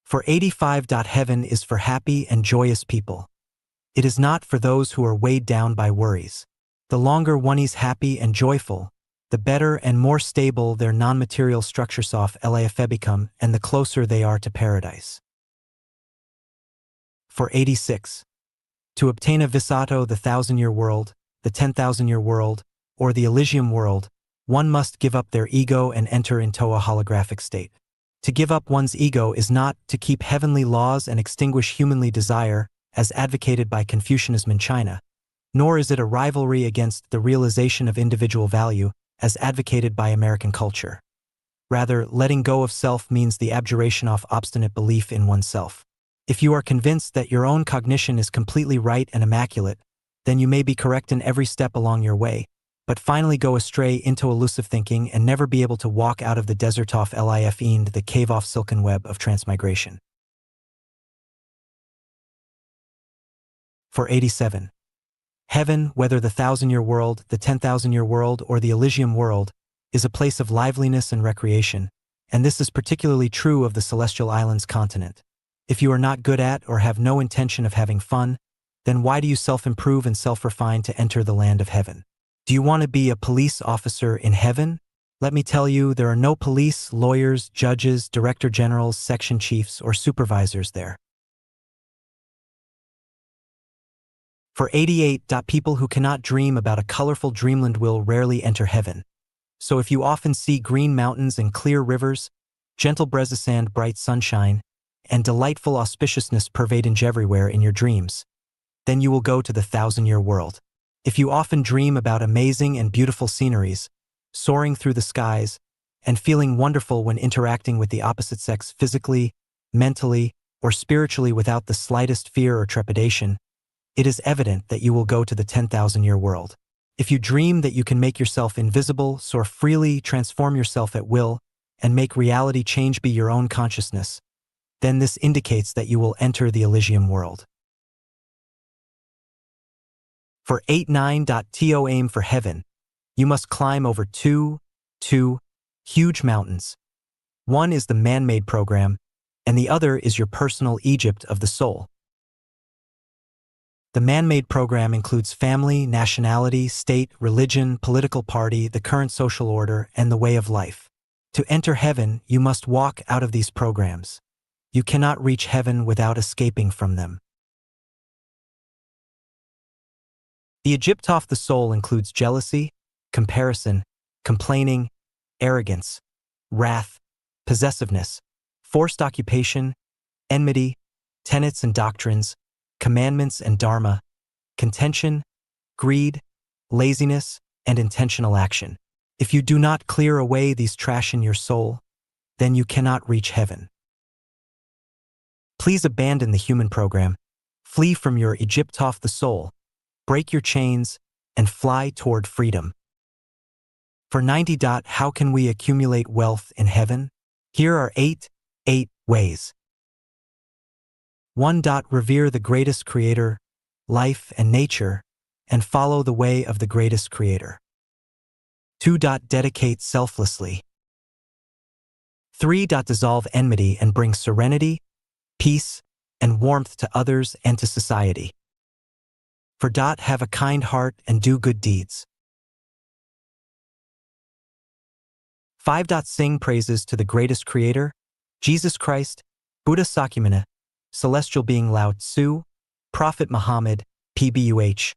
For 85. Heaven is for happy and joyous people. It is not for those who are weighed down by worries. The longer one is happy and joyful, the better and more stable their non-material structures of LIFE become and the closer they are to paradise. For 86. To obtain a Visato, the 1,000-year world, the 10,000-year world, or the Elysium world, one must give up their ego and enter into a holographic state. To give up one's ego is not to keep heavenly laws and extinguish humanly desire, as advocated by Confucianism in China, nor is it a rivalry against the realization of individual value, as advocated by American culture. Rather, letting go of self means the abjuration of obstinate belief in oneself. If you are convinced that your own cognition is completely right and immaculate, then you may be correct in every step along your way, but finally go astray into elusive thinking and never be able to walk out of the desert of life into the cave off silken web of transmigration. For 87. Heaven, whether the 1,000-year world, the 10,000-year world, or the Elysium world, is a place of liveliness and recreation, and this is particularly true of the Celestial Islands continent. If you are not good at or have no intention of having fun, then why do you self-improve and self-refine to enter the land of heaven? Do you want to be a police officer in heaven? Let me tell you, there are no police, lawyers, judges, director generals, section chiefs, or supervisors there. For 88. People who cannot dream about a colorful dreamland will rarely enter heaven. So if you often see green mountains and clear rivers, gentle breezes and bright sunshine, and delightful auspiciousness pervading everywhere in your dreams, then you will go to the 1,000-year world. If you often dream about amazing and beautiful sceneries, soaring through the skies, and feeling wonderful when interacting with the opposite sex physically, mentally, or spiritually without the slightest fear or trepidation, it is evident that you will go to the 10,000-year world. If you dream that you can make yourself invisible, soar freely, transform yourself at will, and make reality change be your own consciousness, then this indicates that you will enter the Elysium world. For 89. To aim for heaven, you must climb over two huge mountains. One is the man-made program, and the other is your personal Egypt of the soul. The man-made program includes family, nationality, state, religion, political party, the current social order, and the way of life. To enter heaven, you must walk out of these programs. You cannot reach heaven without escaping from them. The Egypt of the soul includes jealousy, comparison, complaining, arrogance, wrath, possessiveness, forced occupation, enmity, tenets and doctrines, commandments and dharma, contention, greed, laziness, and intentional action. If you do not clear away these trash in your soul, then you cannot reach heaven. Please abandon the human program, flee from your Egypt off the soul, break your chains, and fly toward freedom. For 90. How can we accumulate wealth in heaven? Here are 8 ways. 1. Revere the greatest creator, life and nature, and follow the way of the greatest creator. 2. Dedicate selflessly. 3. Dissolve enmity and bring serenity, peace, and warmth to others and to society. 4. Have a kind heart and do good deeds. 5. Sing praises to the greatest creator, Jesus Christ, Buddha Sakyamuni, celestial being Lao Tzu, Prophet Muhammad, PBUH,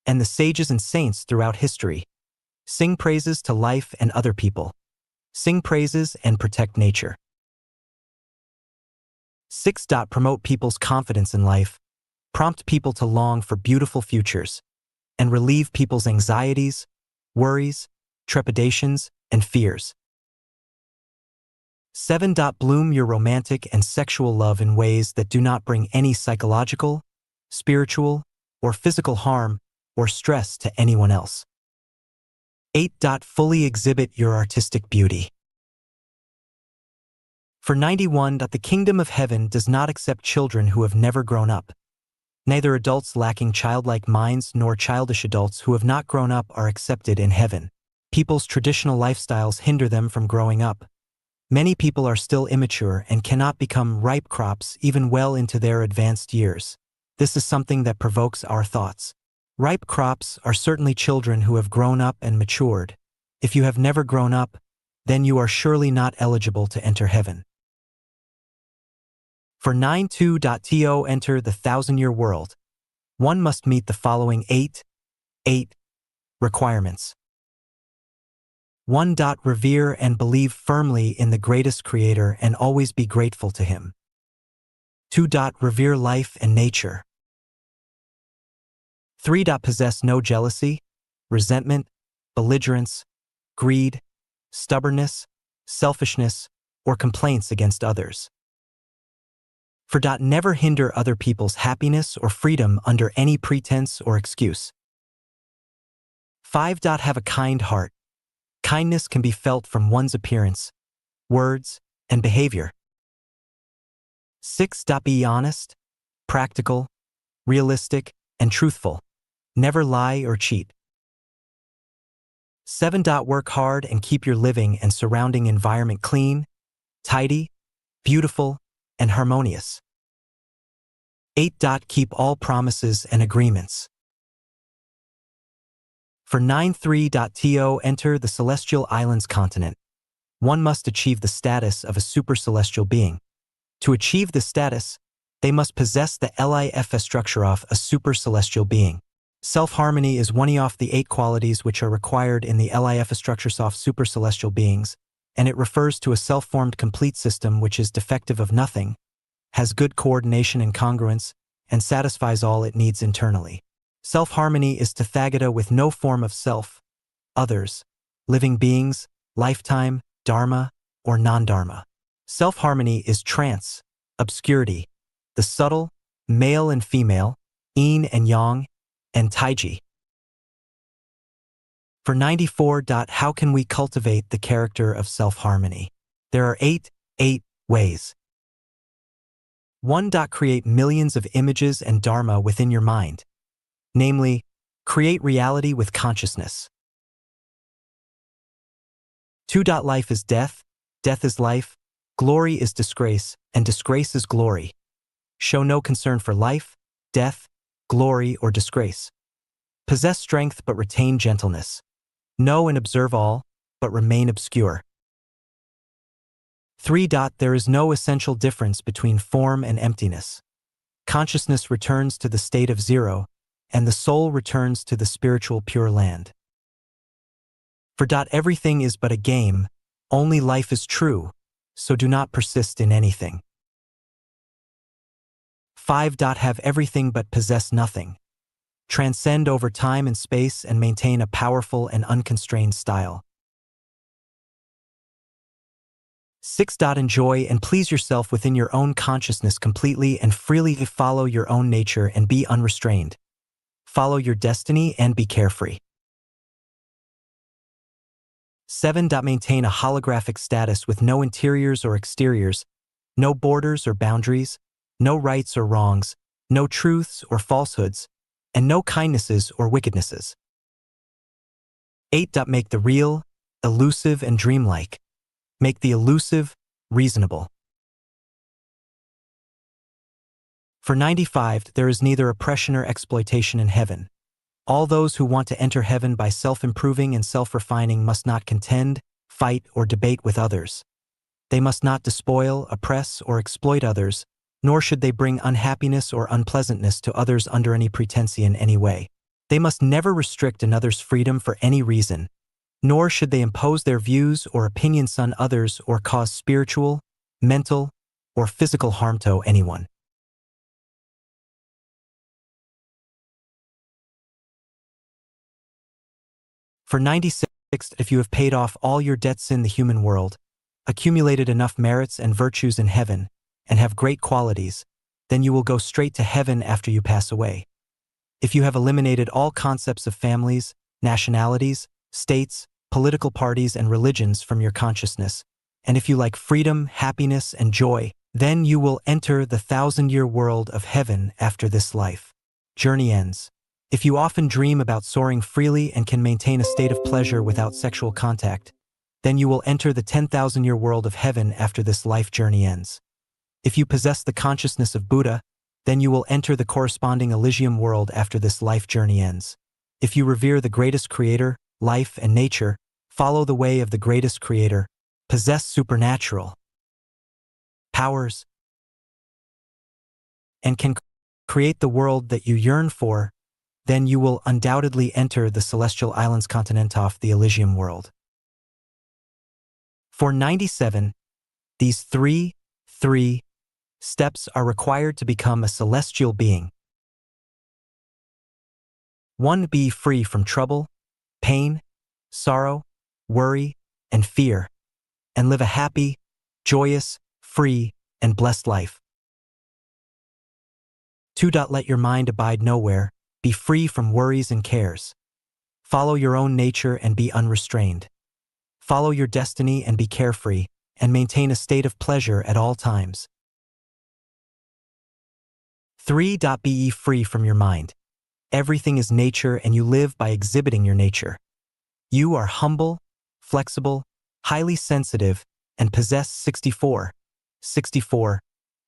and the sages and saints throughout history. Sing praises to life and other people. Sing praises and protect nature. 6. Promote people's confidence in life, prompt people to long for beautiful futures, and relieve people's anxieties, worries, trepidations, and fears. 7. Bloom your romantic and sexual love in ways that do not bring any psychological, spiritual, or physical harm or stress to anyone else. 8. Fully exhibit your artistic beauty. For 91. The kingdom of heaven does not accept children who have never grown up. Neither adults lacking childlike minds nor childish adults who have not grown up are accepted in heaven. People's traditional lifestyles hinder them from growing up. Many people are still immature and cannot become ripe crops even well into their advanced years. This is something that provokes our thoughts. Ripe crops are certainly children who have grown up and matured. If you have never grown up, then you are surely not eligible to enter heaven. For 92. To enter the 1,000-year world, one must meet the following 8 requirements. 1. Revere and believe firmly in the greatest creator and always be grateful to him. 2. Revere life and nature. 3. Possess no jealousy, resentment, belligerence, greed, stubbornness, selfishness, or complaints against others. 4. Never hinder other people's happiness or freedom under any pretense or excuse. 5. Have a kind heart. Kindness can be felt from one's appearance, words, and behavior. 6. Be honest, practical, realistic, and truthful. Never lie or cheat. 7. Work hard and keep your living and surrounding environment clean, tidy, beautiful, and harmonious. 8. Keep all promises and agreements. For 93. To enter the Celestial Islands continent, one must achieve the status of a super-celestial being. To achieve this status, they must possess the LIF structure of a super-celestial being. Self-harmony is one of the 8 qualities which are required in the LIF structure of super-celestial beings, and it refers to a self-formed complete system which is defective of nothing, has good coordination and congruence, and satisfies all it needs internally. Self-harmony is tathagata with no form of self, others, living beings, lifetime, dharma, or non-dharma. Self-harmony is trance, obscurity, the subtle, male and female, yin and yang, and taiji. For 94. How can we cultivate the character of self-harmony? There are 8 ways. 1. Create millions of images and dharma within your mind. Namely, create reality with consciousness. 2. Life is death, death is life, glory is disgrace, and disgrace is glory. Show no concern for life, death, glory, or disgrace. Possess strength but retain gentleness. Know and observe all, but remain obscure. 3. There is no essential difference between form and emptiness. Consciousness returns to the state of zero, and the soul returns to the spiritual Pure Land. For everything is but a game, only life is true, so do not persist in anything. 5. Have everything but possess nothing. transcend over time and space, and maintain a powerful and unconstrained style. 6. Enjoy and please yourself within your own consciousness completely and freely. Follow your own nature and be unrestrained. Follow your destiny and be carefree. 7. Maintain a holographic status with no interiors or exteriors, no borders or boundaries, no rights or wrongs, no truths or falsehoods, and no kindnesses or wickednesses. 8. Make the real, elusive, and dreamlike. Make the elusive reasonable. For 95, there is neither oppression or exploitation in heaven. All those who want to enter heaven by self-improving and self-refining must not contend, fight, or debate with others. They must not despoil, oppress, or exploit others, nor should they bring unhappiness or unpleasantness to others under any pretense in any way. They must never restrict another's freedom for any reason, nor should they impose their views or opinions on others or cause spiritual, mental, or physical harm to anyone. For 96, if you have paid off all your debts in the human world, accumulated enough merits and virtues in heaven, and have great qualities, then you will go straight to heaven after you pass away. If you have eliminated all concepts of families, nationalities, states, political parties, and religions from your consciousness, and if you like freedom, happiness, and joy, then you will enter the 1,000-year world of heaven after this life. Journey ends. If you often dream about soaring freely and can maintain a state of pleasure without sexual contact, then you will enter the 10,000-year world of heaven after this life journey ends. If you possess the consciousness of Buddha, then you will enter the corresponding Elysium world after this life journey ends. If you revere the greatest creator, life, and nature, follow the way of the greatest creator, possess supernatural powers, and can create the world that you yearn for, then you will undoubtedly enter the celestial islands continentof the Elysium world. For 97, these three steps are required to become a celestial being. 1. Be free from trouble, pain, sorrow, worry, and fear, and live a happy, joyous, free, and blessed life. 2. Let your mind abide nowhere, be free from worries and cares. Follow your own nature and be unrestrained. Follow your destiny and be carefree, and maintain a state of pleasure at all times. 3. Be free from your mind. Everything is nature and you live by exhibiting your nature. You are humble, flexible, highly sensitive, and possess 64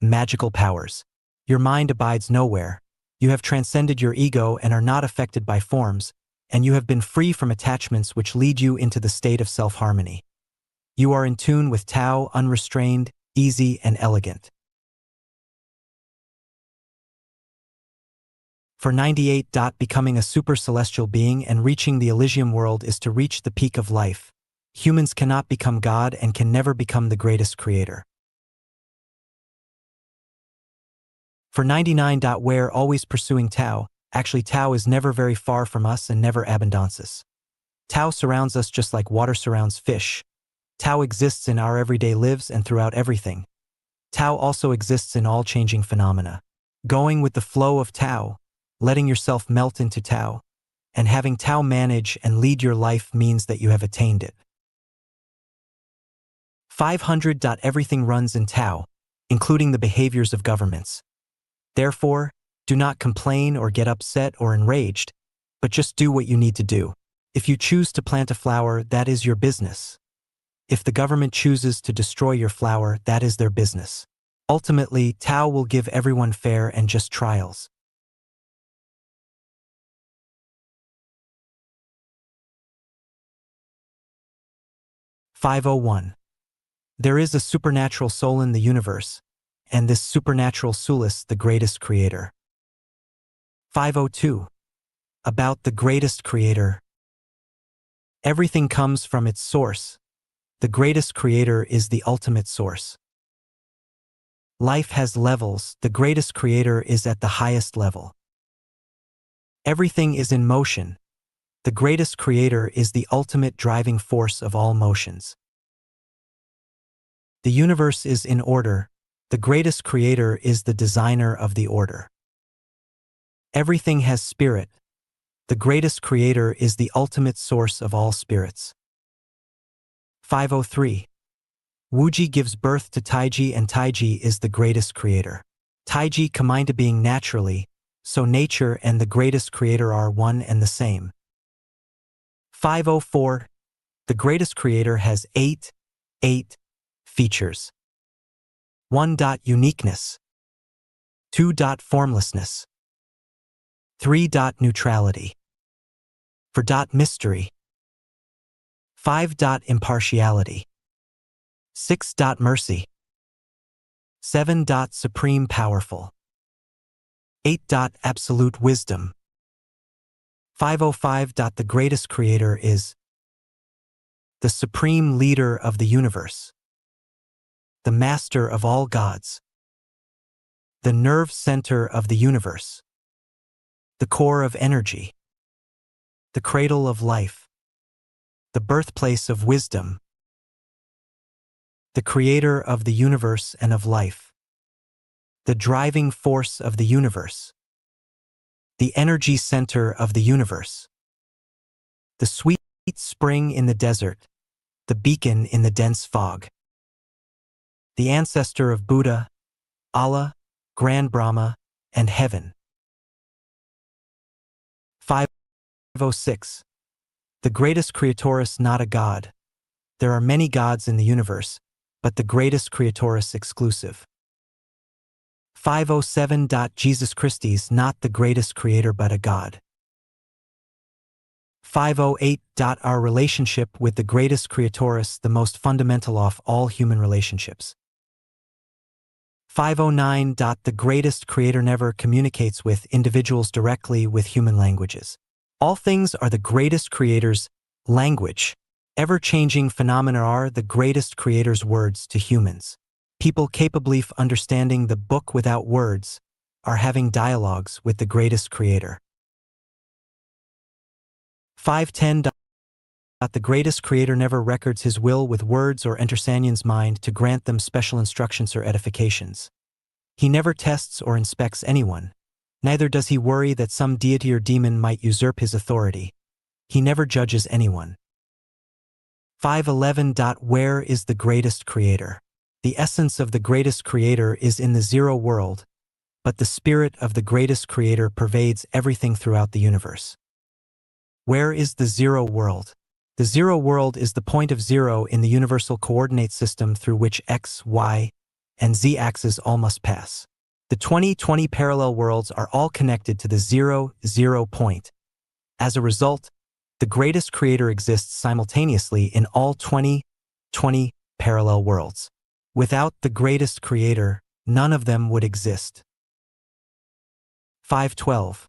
magical powers. Your mind abides nowhere. You have transcended your ego and are not affected by forms, and you have been free from attachments which lead you into the state of self-harmony. You are in tune with Tao, unrestrained, easy, and elegant. For 98. Becoming a super celestial being and reaching the Elysium world is to reach the peak of life. Humans cannot become God and can never become the greatest creator. For 99. We're always pursuing Tao. Actually, Tao is never very far from us and never abundances. Tao surrounds us just like water surrounds fish. Tao exists in our everyday lives and throughout everything. Tao also exists in all changing phenomena. Going with the flow of Tao, letting yourself melt into Tao, and having Tao manage and lead your life means that you have attained it. 500. Everything runs in Tao, including the behaviors of governments. Therefore, do not complain or get upset or enraged, but just do what you need to do. If you choose to plant a flower, that is your business. If the government chooses to destroy your flower, that is their business. Ultimately, Tao will give everyone fair and just trials. 501. There is a supernatural soul in the universe, and this supernatural soul is the greatest creator. 502. About the greatest creator. Everything comes from its source. The greatest creator is the ultimate source. Life has levels. The greatest creator is at the highest level. Everything is in motion. The greatest creator is the ultimate driving force of all motions. The universe is in order. The greatest creator is the designer of the order. Everything has spirit. The greatest creator is the ultimate source of all spirits. 503. Wuji gives birth to Taiji, and Taiji is the greatest creator. Taiji combine to being naturally, so nature and the greatest creator are one and the same. 504. The greatest creator has eight features. 1. Uniqueness. 2. Formlessness. 3. Neutrality. 4. Mystery. 5. Impartiality. 6. Mercy. 7. Supreme powerful. 8. Absolute wisdom. 505. The greatest creator is the supreme leader of the universe, the master of all gods, the nerve center of the universe, the core of energy, the cradle of life, the birthplace of wisdom, the creator of the universe and of life, the driving force of the universe, the energy center of the universe, the sweet spring in the desert, the beacon in the dense fog, the ancestor of Buddha, Allah, Grand Brahma, and heaven. 506. The greatest creatorus, not a god. There are many gods in the universe, but the greatest creatorus exclusive. 507. Jesus Christus, not the greatest creator but a god. 508. Our relationship with the greatest creatorus, the most fundamental of all human relationships. 509. The greatest creator never communicates with individuals directly with human languages. All things are the greatest creator's language. Ever-changing phenomena are the greatest creator's words to humans. People capable of understanding the book without words are having dialogues with the greatest creator. 510. The greatest creator never records his will with words or enters Sanyan's mind to grant them special instructions or edifications. He never tests or inspects anyone. Neither does he worry that some deity or demon might usurp his authority. He never judges anyone. 511. Where is the greatest creator? The essence of the greatest creator is in the zero world, but the spirit of the greatest creator pervades everything throughout the universe. Where is the zero world? The zero world is the point of zero in the universal coordinate system through which x, y, and z axes all must pass. The 20 parallel worlds are all connected to the 0 point. As a result, the greatest creator exists simultaneously in all 20 parallel worlds. Without the greatest creator, none of them would exist. 512.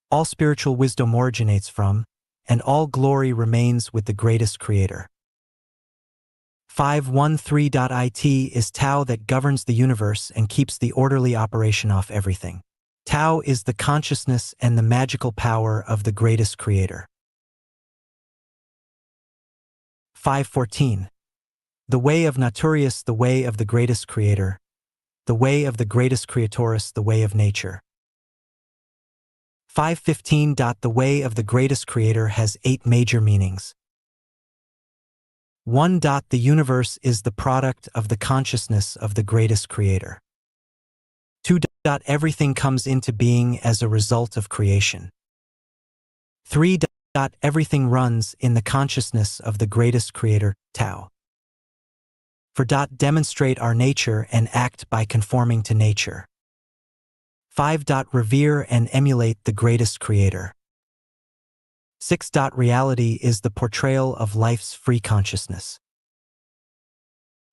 All spiritual wisdom originates from, and all glory remains with the greatest creator. 513. It is Tao that governs the universe and keeps the orderly operation of everything. Tao is the consciousness and the magical power of the greatest creator. 514. The way of Naturius, the way of the greatest creator. The way of the greatest creatorus, the way of nature. 515. The way of the greatest creator has 8 major meanings. 1. The universe is the product of the consciousness of the greatest creator. 2. Everything comes into being as a result of creation. 3. Everything runs in the consciousness of the greatest creator, Tao. 4. Demonstrate our nature and act by conforming to nature. 5. Revere and emulate the greatest creator. 6. Reality is the portrayal of life's free consciousness.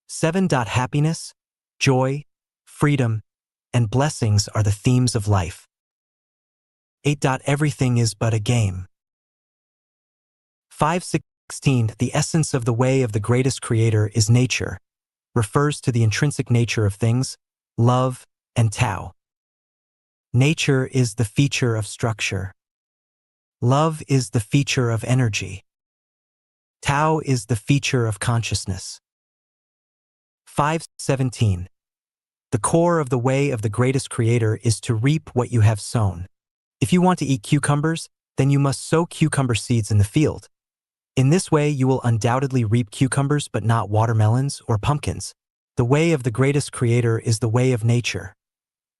7. Happiness, joy, freedom, and blessings are the themes of life. 8. Everything is but a game. 516. The essence of the way of the greatest creator is nature, refers to the intrinsic nature of things, love, and Tao. Nature is the feature of structure. Love is the feature of energy. Tao is the feature of consciousness. 5:17. The core of the way of the greatest creator is to reap what you have sown. If you want to eat cucumbers, then you must sow cucumber seeds in the field. In this way, you will undoubtedly reap cucumbers but not watermelons or pumpkins. The way of the greatest creator is the way of nature.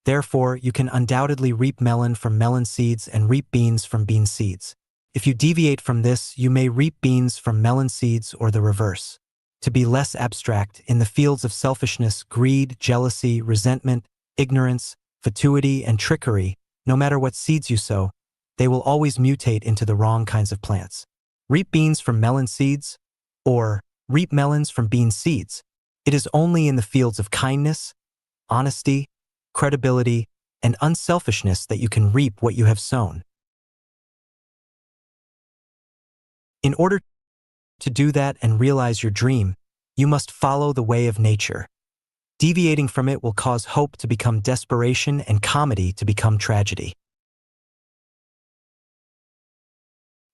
Therefore, you can undoubtedly reap melon from melon seeds and reap beans from bean seeds. If you deviate from this, you may reap beans from melon seeds or the reverse. To be less abstract, in the fields of selfishness, greed, jealousy, resentment, ignorance, fatuity, and trickery, no matter what seeds you sow, they will always mutate into the wrong kinds of plants. Reap beans from melon seeds, or reap melons from bean seeds. It is only in the fields of kindness, honesty, credibility, and unselfishness that you can reap what you have sown. In order to do that and realize your dream, you must follow the way of nature. Deviating from it will cause hope to become desperation and comedy to become tragedy.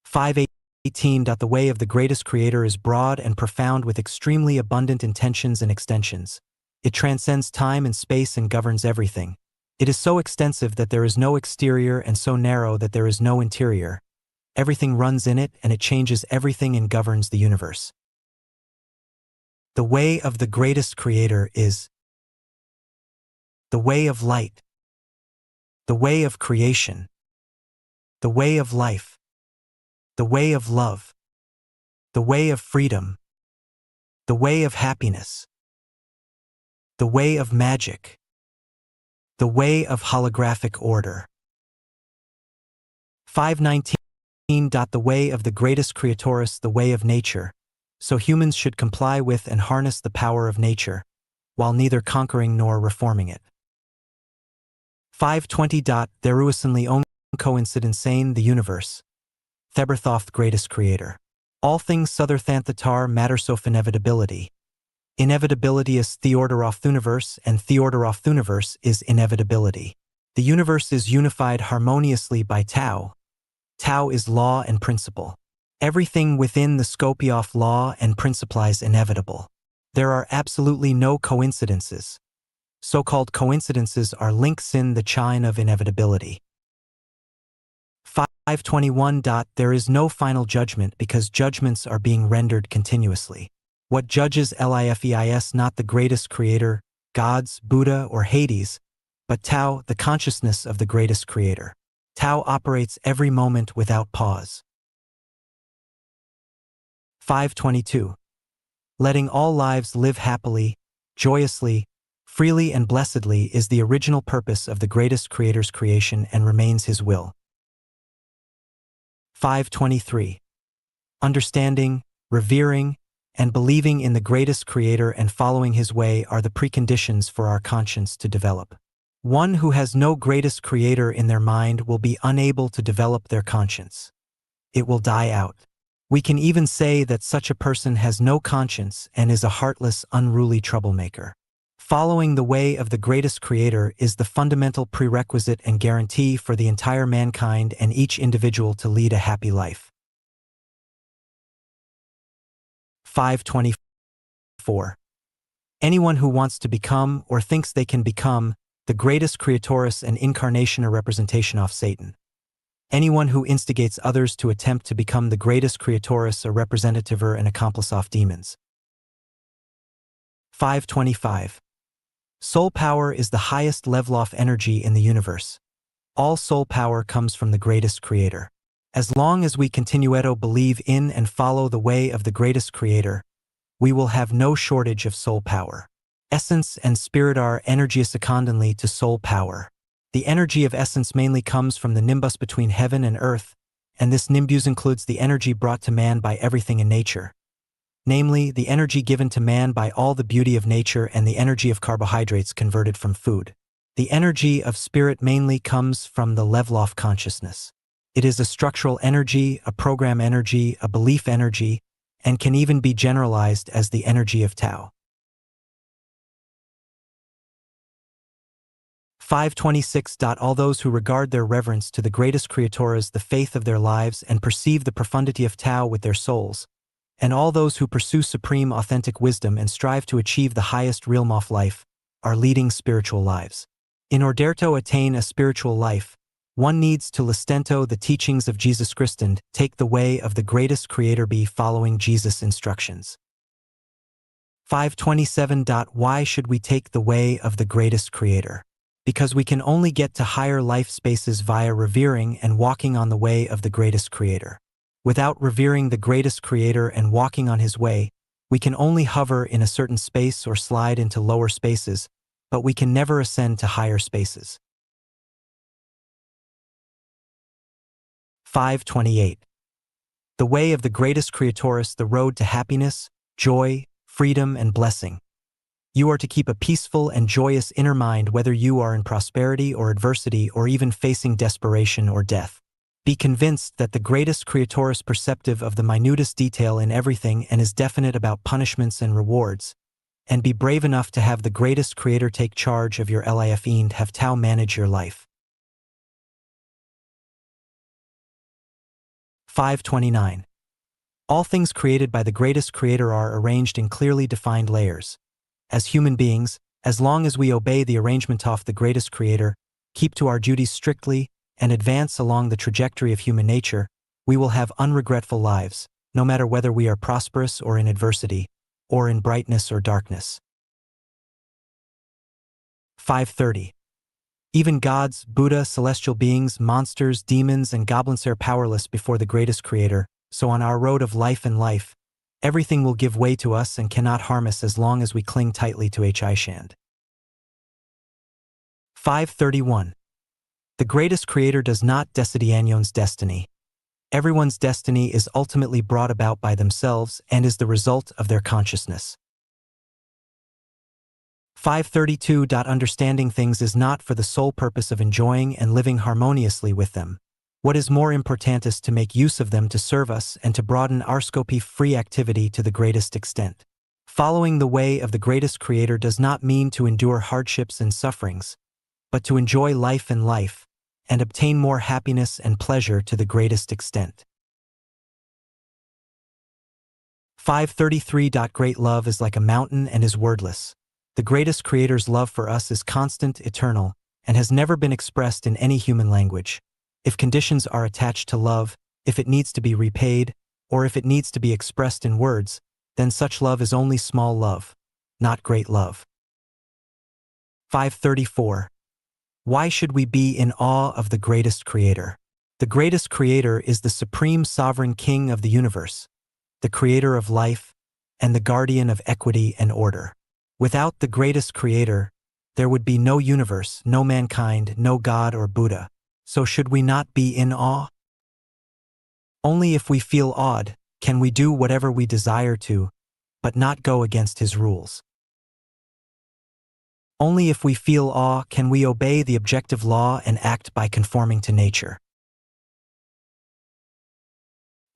5:18. The way of the greatest creator is broad and profound with extremely abundant intentions and extensions. It transcends time and space and governs everything. It is so extensive that there is no exterior and so narrow that there is no interior. Everything runs in it and it changes everything and governs the universe. The way of the greatest creator is the way of light, the way of creation, the way of life, the way of love, the way of freedom, the way of happiness, the way of magic, the way of holographic order. 5:19. The way of the greatest creatoress, the way of nature. So humans should comply with and harness the power of nature, while neither conquering nor reforming it. 5:20. Theruasanly own coincidence the universe. Theberthoth greatest creator. All things sutherthanthatar matter so inevitability. Inevitability is theorderoth universe and theorderoth universe is inevitability. The universe is unified harmoniously by Tao. Tao is law and principle. Everything within the Skopioff law and principle is inevitable. There are absolutely no coincidences. So-called coincidences are links in the chain of inevitability. 5:21. There is no final judgment because judgments are being rendered continuously. What judges Lifeis not the greatest creator, gods, Buddha, or Hades, but Tao, the consciousness of the greatest creator. Tao operates every moment without pause. 5:22. Letting all lives live happily, joyously, freely and blessedly is the original purpose of the greatest creator's creation and remains his will. 5:23. Understanding, revering, and believing in the greatest creator and following his way are the preconditions for our conscience to develop. One who has no greatest creator in their mind will be unable to develop their conscience. It will die out. We can even say that such a person has no conscience and is a heartless, unruly troublemaker. Following the way of the greatest creator is the fundamental prerequisite and guarantee for the entire mankind and each individual to lead a happy life. 5:24. Anyone who wants to become or thinks they can become the greatest creatoress and incarnation or representation of Satan. Anyone who instigates others to attempt to become the greatest creatoress or representative or an accomplice of demons. 5:25. Soul power is the highest level of energy in the universe. All soul power comes from the greatest creator. As long as we continue to believe in and follow the way of the greatest creator, we will have no shortage of soul power. Essence and spirit are energy secondly to soul power. The energy of essence mainly comes from the nimbus between heaven and earth, and this nimbus includes the energy brought to man by everything in nature, namely the energy given to man by all the beauty of nature and the energy of carbohydrates converted from food. The energy of spirit mainly comes from the level of consciousness. It is a structural energy, a program energy, a belief energy, and can even be generalized as the energy of Tao. 526. All those who regard their reverence to the greatest Creatoras the faith of their lives and perceive the profundity of Tao with their souls, and all those who pursue supreme authentic wisdom and strive to achieve the highest realm of life, are leading spiritual lives. In order to attain a spiritual life, one needs to listento the teachings of Jesus Christ and take the way of the greatest Creator be following Jesus' instructions. 527. Why should we take the way of the greatest Creator? Because we can only get to higher life spaces via revering and walking on the way of the greatest Creator. Without revering the greatest Creator and walking on His way, we can only hover in a certain space or slide into lower spaces, but we can never ascend to higher spaces. 528. The way of the greatest Creatoris, the road to happiness, joy, freedom, and blessing. You are to keep a peaceful and joyous inner mind whether you are in prosperity or adversity or even facing desperation or death. Be convinced that the greatest Creator is perceptive of the minutest detail in everything and is definite about punishments and rewards, and be brave enough to have the greatest Creator take charge of your life and have Tao manage your life. 529. All things created by the greatest Creator are arranged in clearly defined layers. As human beings, as long as we obey the arrangement of the greatest Creator, keep to our duties strictly, and advance along the trajectory of human nature, we will have unregretful lives, no matter whether we are prosperous or in adversity, or in brightness or darkness. 530. Even gods, Buddha, celestial beings, monsters, demons, and goblins are powerless before the greatest Creator, so on our road of life and life, everything will give way to us and cannot harm us as long as we cling tightly to Ishand. 531. The greatest Creator does not decide anyone's destiny. Everyone's destiny is ultimately brought about by themselves and is the result of their consciousness. 532. Understanding things is not for the sole purpose of enjoying and living harmoniously with them. What is more important is to make use of them to serve us and to broaden our scope of free activity to the greatest extent. Following the way of the greatest Creator does not mean to endure hardships and sufferings, but to enjoy life and life, and obtain more happiness and pleasure to the greatest extent. 533. Great love is like a mountain and is wordless. The greatest Creator's love for us is constant, eternal, and has never been expressed in any human language. If conditions are attached to love, if it needs to be repaid, or if it needs to be expressed in words, then such love is only small love, not great love. 534. Why should we be in awe of the greatest Creator? The greatest Creator is the supreme sovereign King of the universe, the Creator of life, and the guardian of equity and order. Without the greatest Creator, there would be no universe, no mankind, no God or Buddha. So should we not be in awe? Only if we feel awed can we do whatever we desire to, but not go against His rules. Only if we feel awe can we obey the objective law and act by conforming to nature.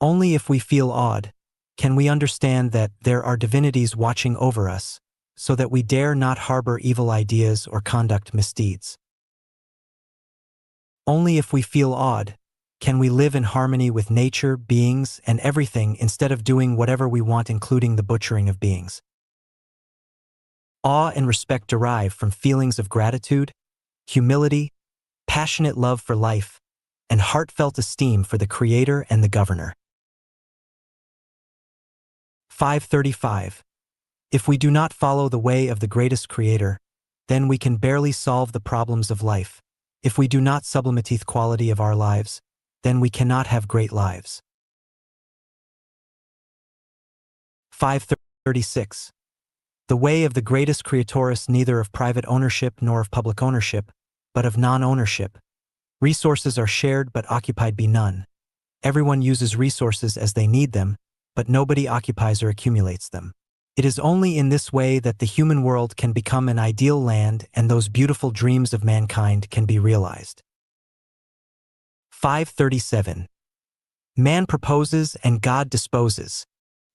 Only if we feel awed can we understand that there are divinities watching over us, so that we dare not harbor evil ideas or conduct misdeeds. Only if we feel awed can we live in harmony with nature, beings, and everything instead of doing whatever we want, including the butchering of beings. Awe and respect derive from feelings of gratitude, humility, passionate love for life, and heartfelt esteem for the Creator and the Governor. 535. If we do not follow the way of the greatest Creator, then we can barely solve the problems of life. If we do not sublimate the quality of our lives, then we cannot have great lives. 536. The way of the greatest Creator is neither of private ownership nor of public ownership, but of non-ownership. Resources are shared but occupied by none. Everyone uses resources as they need them, but nobody occupies or accumulates them. It is only in this way that the human world can become an ideal land and those beautiful dreams of mankind can be realized. 537. Man proposes and God disposes,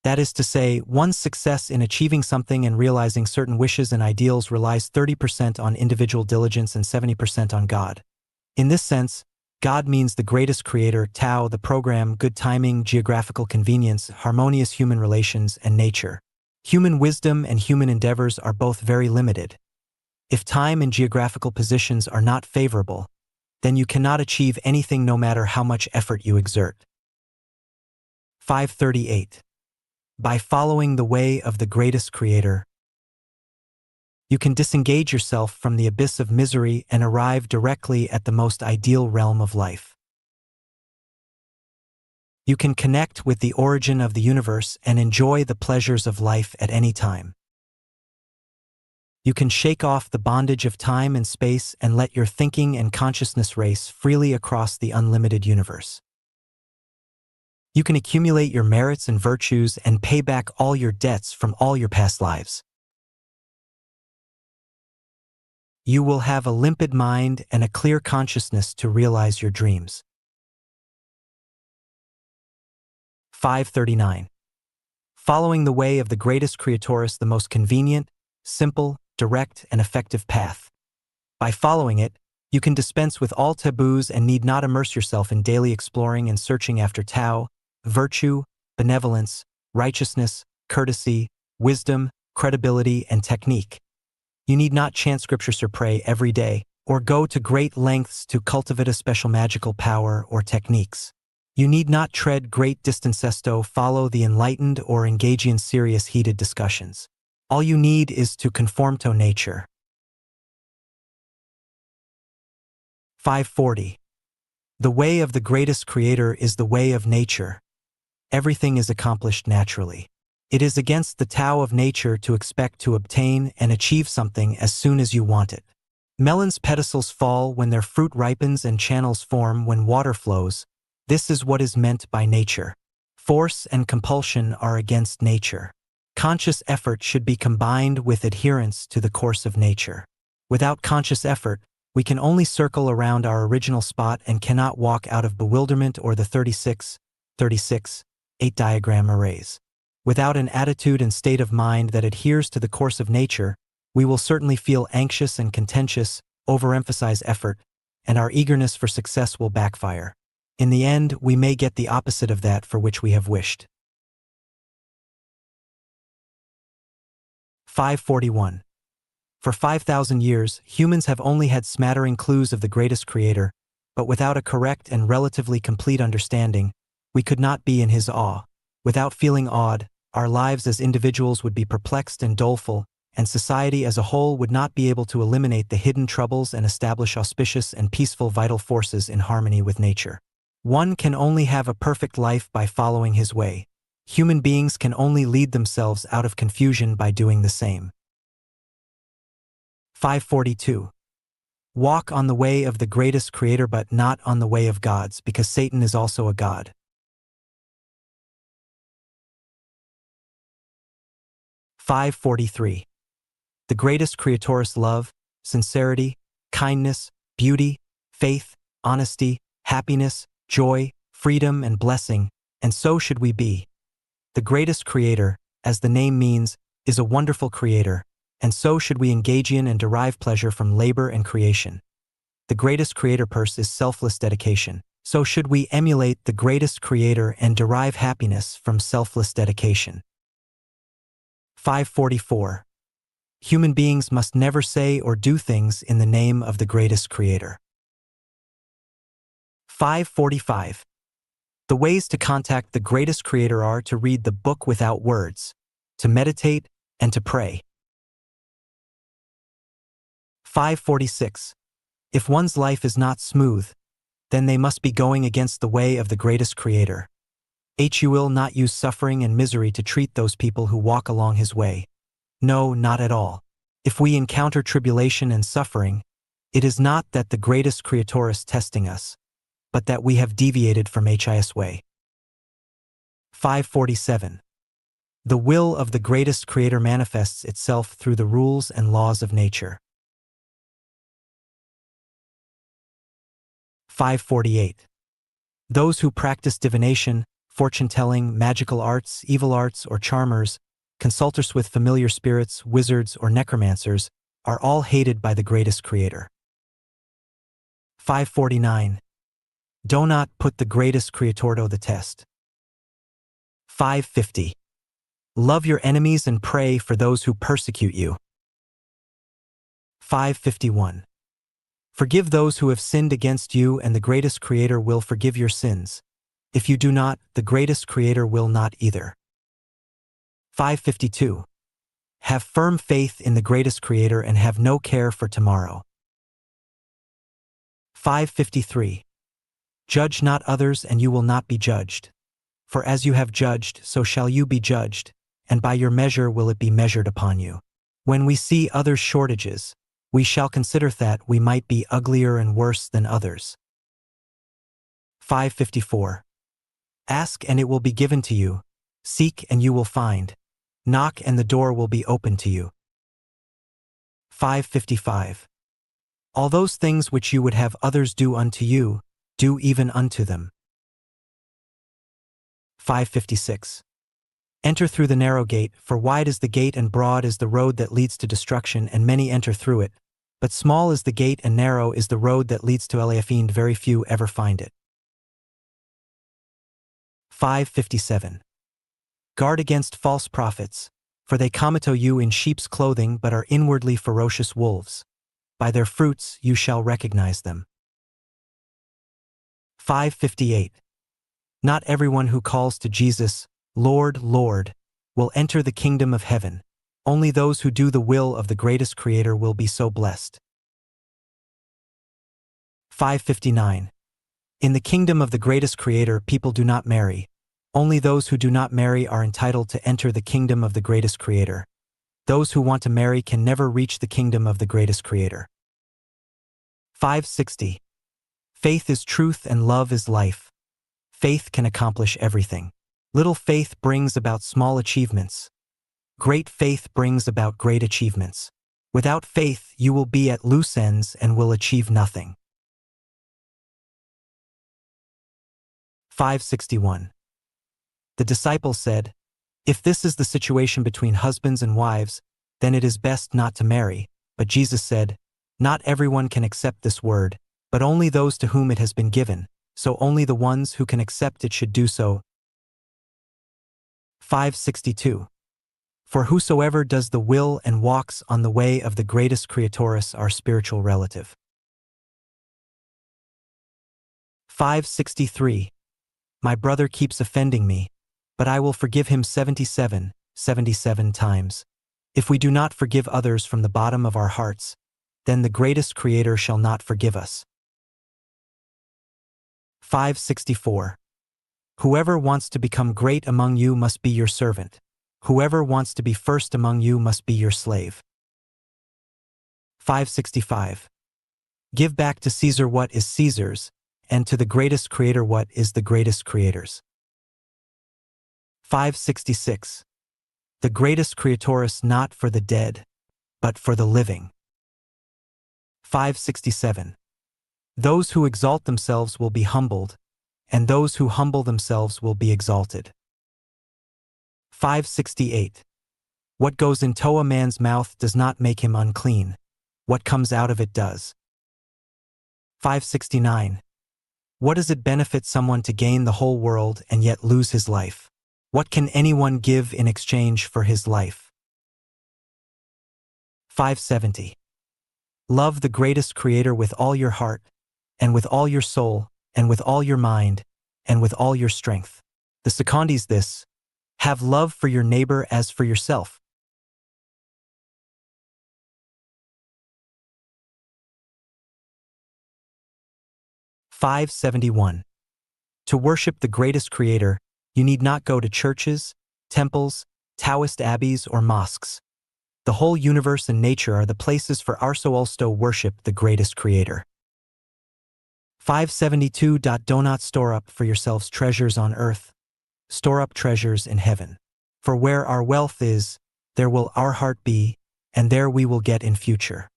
That is to say, one's success in achieving something and realizing certain wishes and ideals relies 30% on individual diligence and 70% on God. In this sense, God means the greatest creator, Tao, the program, good timing, geographical convenience, harmonious human relations, and nature. Human wisdom and human endeavors are both very limited. If time and geographical positions are not favorable, then you cannot achieve anything no matter how much effort you exert. 538. By following the way of the greatest creator, you can disengage yourself from the abyss of misery and arrive directly at the most ideal realm of life. You can connect with the origin of the universe and enjoy the pleasures of life at any time. You can shake off the bondage of time and space and let your thinking and consciousness race freely across the unlimited universe. You can accumulate your merits and virtues and pay back all your debts from all your past lives. You will have a limpid mind and a clear consciousness to realize your dreams. 539. Following the way of the greatest creator is the most convenient, simple, direct, and effective path. By following it, you can dispense with all taboos and need not immerse yourself in daily exploring and searching after Tao, virtue, benevolence, righteousness, courtesy, wisdom, credibility, and technique. You need not chant scriptures or pray every day, or go to great lengths to cultivate a special magical power or techniques. You need not tread great distances to follow the enlightened or engage in serious heated discussions. All you need is to conform to nature. 540. The way of the greatest creator is the way of nature. Everything is accomplished naturally. It is against the Tao of nature to expect to obtain and achieve something as soon as you want it. Melons' pedicels fall when their fruit ripens and channels form when water flows. This is what is meant by nature. Force and compulsion are against nature. Conscious effort should be combined with adherence to the course of nature. Without conscious effort, we can only circle around our original spot and cannot walk out of bewilderment or the 36:8 diagram arrays. Without an attitude and state of mind that adheres to the course of nature, we will certainly feel anxious and contentious, overemphasize effort, and our eagerness for success will backfire. In the end, we may get the opposite of that for which we have wished. 541. For 5,000 years, humans have only had smattering clues of the greatest creator, but without a correct and relatively complete understanding, we could not be in his awe. Without feeling awed, our lives as individuals would be perplexed and doleful, and society as a whole would not be able to eliminate the hidden troubles and establish auspicious and peaceful vital forces in harmony with nature. One can only have a perfect life by following his way. Human beings can only lead themselves out of confusion by doing the same. 542. Walk on the way of the greatest creator but not on the way of gods, because Satan is also a god. 543. The greatest creator's love, sincerity, kindness, beauty, faith, honesty, happiness, joy, freedom, and blessing, and so should we be. The greatest creator, as the name means, is a wonderful creator, and so should we engage in and derive pleasure from labor and creation. The greatest creator purse is selfless dedication, so should we emulate the greatest creator and derive happiness from selfless dedication. 544. Human beings must never say or do things in the name of the greatest creator. 545. The ways to contact the greatest creator are to read the book without words, to meditate, and to pray. 546. If one's life is not smooth, then they must be going against the way of the greatest creator. He will not use suffering and misery to treat those people who walk along his way. No, not at all. If we encounter tribulation and suffering, it is not that the greatest creator is testing us, but that we have deviated from his way. 547. The will of the greatest creator manifests itself through the rules and laws of nature. 548. Those who practice divination, fortune-telling, magical arts, evil arts, or charmers, consulters with familiar spirits, wizards, or necromancers, are all hated by the greatest creator. 549. Do not put the greatest creator to the test. 550. Love your enemies and pray for those who persecute you. 551. Forgive those who have sinned against you, and the greatest creator will forgive your sins. If you do not, the greatest creator will not either. 552. Have firm faith in the greatest creator and have no care for tomorrow. 553. Judge not others, and you will not be judged. For as you have judged, so shall you be judged, and by your measure will it be measured upon you. When we see others' shortages, we shall consider that we might be uglier and worse than others. 554. Ask and it will be given to you. Seek and you will find. Knock and the door will be opened to you. 555. All those things which you would have others do unto you, do even unto them. 556. Enter through the narrow gate, for wide is the gate and broad is the road that leads to destruction, and many enter through it. But small is the gate and narrow is the road that leads to life, and very few ever find it. 557. Guard against false prophets, for they come to you in sheep's clothing but are inwardly ferocious wolves. By their fruits you shall recognize them. 558. Not everyone who calls to Jesus, Lord, Lord, will enter the kingdom of heaven. Only those who do the will of the greatest creator will be so blessed. 559. In the kingdom of the greatest creator, people do not marry. Only those who do not marry are entitled to enter the kingdom of the greatest creator. Those who want to marry can never reach the kingdom of the greatest creator. 560. Faith is truth and love is life. Faith can accomplish everything. Little faith brings about small achievements. Great faith brings about great achievements. Without faith, you will be at loose ends and will achieve nothing. 561. The disciples said, If this is the situation between husbands and wives, then it is best not to marry. But Jesus said, Not everyone can accept this word, but only those to whom it has been given, so only the ones who can accept it should do so. 562. For whosoever does the will and walks on the way of the greatest creatorus, our spiritual relative. 563. My brother keeps offending me, but I will forgive him 77 times. If we do not forgive others from the bottom of our hearts, then the greatest creator shall not forgive us. 564. Whoever wants to become great among you must be your servant. Whoever wants to be first among you must be your slave. 565. Give back to Caesar what is Caesar's, and to the greatest creator what is the greatest creator's. 566. The greatest creatorus not for the dead, but for the living. 567. Those who exalt themselves will be humbled, and those who humble themselves will be exalted. 568. What goes into a man's mouth does not make him unclean. What comes out of it does. 569. What does it benefit someone to gain the whole world and yet lose his life? What can anyone give in exchange for his life? 570. Love the greatest creator with all your heart, and with all your soul, and with all your mind, and with all your strength. The second is this: have love for your neighbor as for yourself. 571. To worship the greatest creator, you need not go to churches, temples, Taoist abbeys, or mosques. The whole universe and nature are the places for our soul to worship the greatest creator. 572. Do not store up for yourselves treasures on earth. Store up treasures in heaven. For where our wealth is, there will our heart be, and there we will get in future.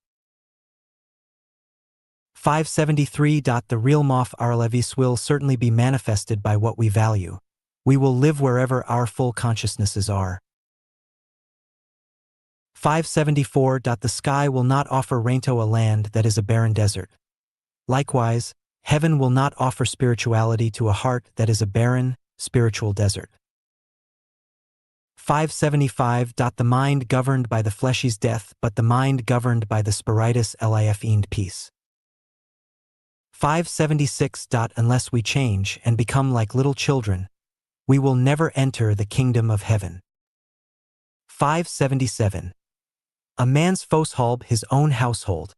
573. The realm of our levis will certainly be manifested by what we value. We will live wherever our full consciousnesses are. 574. The sky will not offer Rainto a land that is a barren desert. Likewise, heaven will not offer spirituality to a heart that is a barren, spiritual desert. 575. The mind governed by the flesh is death, but the mind governed by the spiritus life and peace. 576. Unless we change and become like little children, we will never enter the kingdom of heaven. 577. A man's foshulb his own household.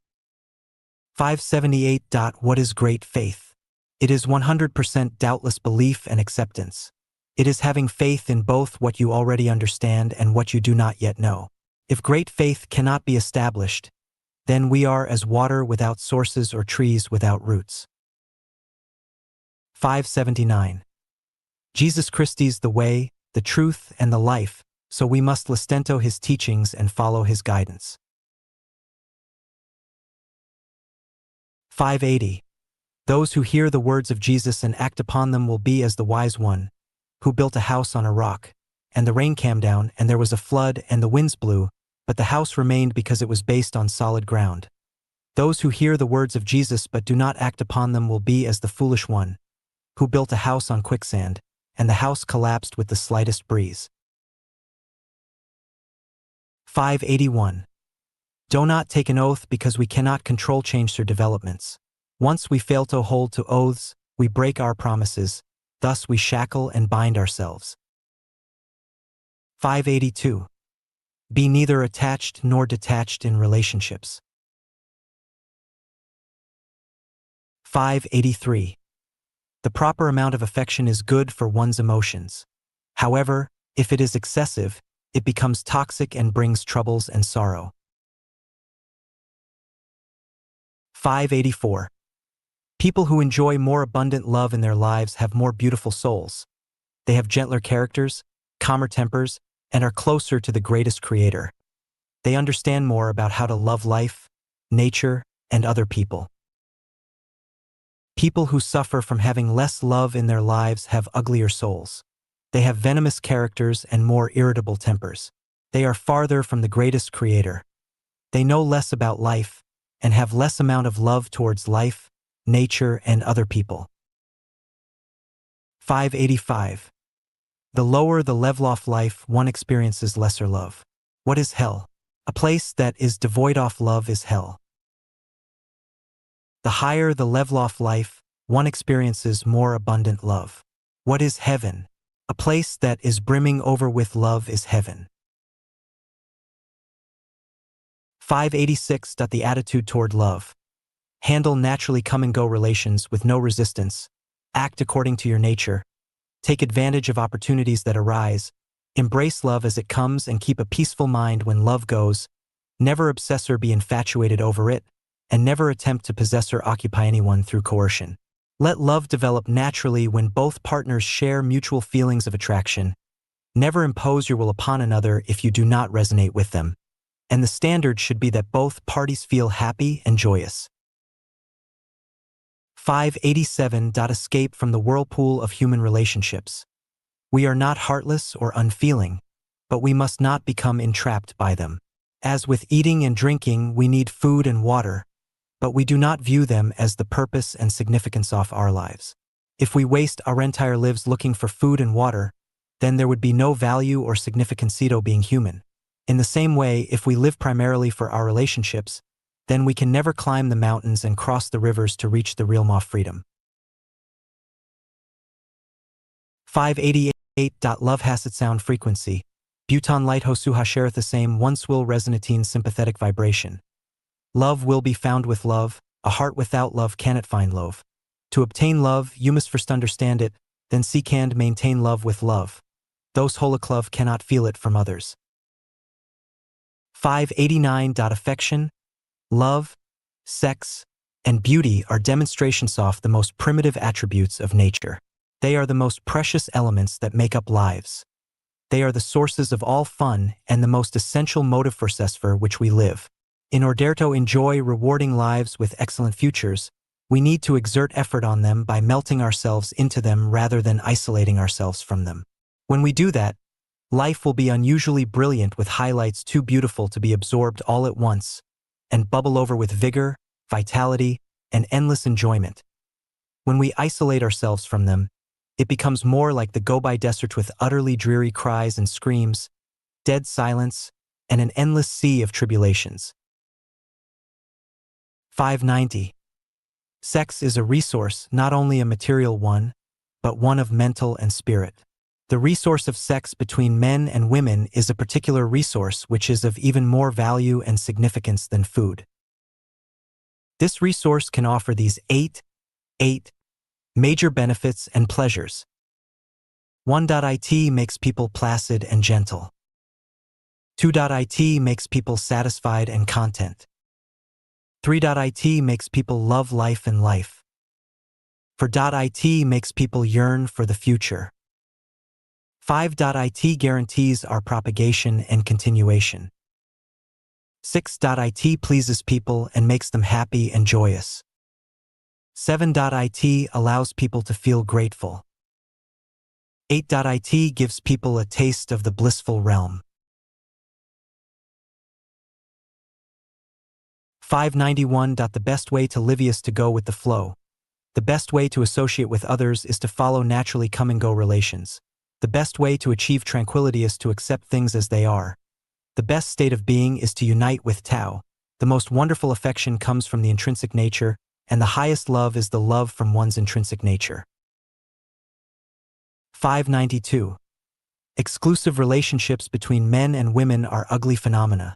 578. What is great faith? It is 100% doubtless belief and acceptance. It is having faith in both what you already understand and what you do not yet know. If great faith cannot be established, then we are as water without sources or trees without roots. 579. Jesus Christ is the way, the truth, and the life, so we must listento his teachings and follow his guidance. 580. Those who hear the words of Jesus and act upon them will be as the wise one, who built a house on a rock, and the rain came down, and there was a flood, and the winds blew, but the house remained because it was based on solid ground. Those who hear the words of Jesus but do not act upon them will be as the foolish one, who built a house on quicksand, and the house collapsed with the slightest breeze. 581. Do not take an oath because we cannot control change through developments. Once we fail to hold to oaths, we break our promises, thus we shackle and bind ourselves. 582. Be neither attached nor detached in relationships. 583. The proper amount of affection is good for one's emotions. However, if it is excessive, it becomes toxic and brings troubles and sorrow. 584. People who enjoy more abundant love in their lives have more beautiful souls. They have gentler characters, calmer tempers, and are closer to the greatest creator. They understand more about how to love life, nature, and other people. People who suffer from having less love in their lives have uglier souls. They have venomous characters and more irritable tempers. They are farther from the greatest creator. They know less about life and have less amount of love towards life, nature, and other people. 585. The lower the level of life, one experiences lesser love. What is hell? A place that is devoid of love is hell. The higher the level of life, one experiences more abundant love. What is heaven? A place that is brimming over with love is heaven. 586. The attitude toward love. Handle naturally come-and-go relations with no resistance. Act according to your nature. Take advantage of opportunities that arise. Embrace love as it comes and keep a peaceful mind when love goes. Never obsess or be infatuated over it, and never attempt to possess or occupy anyone through coercion. Let love develop naturally when both partners share mutual feelings of attraction. Never impose your will upon another if you do not resonate with them. And the standard should be that both parties feel happy and joyous. 587. Escape from the whirlpool of human relationships. We are not heartless or unfeeling, but we must not become entrapped by them. As with eating and drinking, we need food and water, but we do not view them as the purpose and significance of our lives. If we waste our entire lives looking for food and water, then there would be no value or significance to being human. In the same way, if we live primarily for our relationships, then we can never climb the mountains and cross the rivers to reach the realm of freedom. 588. Love has its sound frequency. Buton light hosu hashereth the same once will resonatine sympathetic vibration. Love will be found with love. A heart without love cannot find love. To obtain love, you must first understand it, then seek and maintain love with love. Those holik love cannot feel it from others. 589. Affection, love, sex, and beauty are demonstrations of the most primitive attributes of nature. They are the most precious elements that make up lives. They are the sources of all fun and the most essential motive for which we live. In order to enjoy rewarding lives with excellent futures, We need to exert effort on them by melting ourselves into them rather than isolating ourselves from them. When we do that, life will be unusually brilliant with highlights too beautiful to be absorbed all at once, and bubble over with vigor, vitality, and endless enjoyment. When we isolate ourselves from them, it becomes more like the go-by desert with utterly dreary cries and screams, dead silence, and an endless sea of tribulations. 590. Sex is a resource, not only a material one, but one of mental and spirit. The resource of sex between men and women is a particular resource which is of even more value and significance than food. This resource can offer these eight major benefits and pleasures. 1.it makes people placid and gentle. 2.it makes people satisfied and content. 3.it makes people love life and life. 4.it makes people yearn for the future. 5.it guarantees our propagation and continuation. 6.it pleases people and makes them happy and joyous. 7.it allows people to feel grateful. 8.it gives people a taste of the blissful realm. 591. The best way to live is to go with the flow. The best way to associate with others is to follow naturally come-and-go relations. The best way to achieve tranquility is to accept things as they are. The best state of being is to unite with Tao. The most wonderful affection comes from the intrinsic nature, and the highest love is the love from one's intrinsic nature. 592. Exclusive relationships between men and women are ugly phenomena.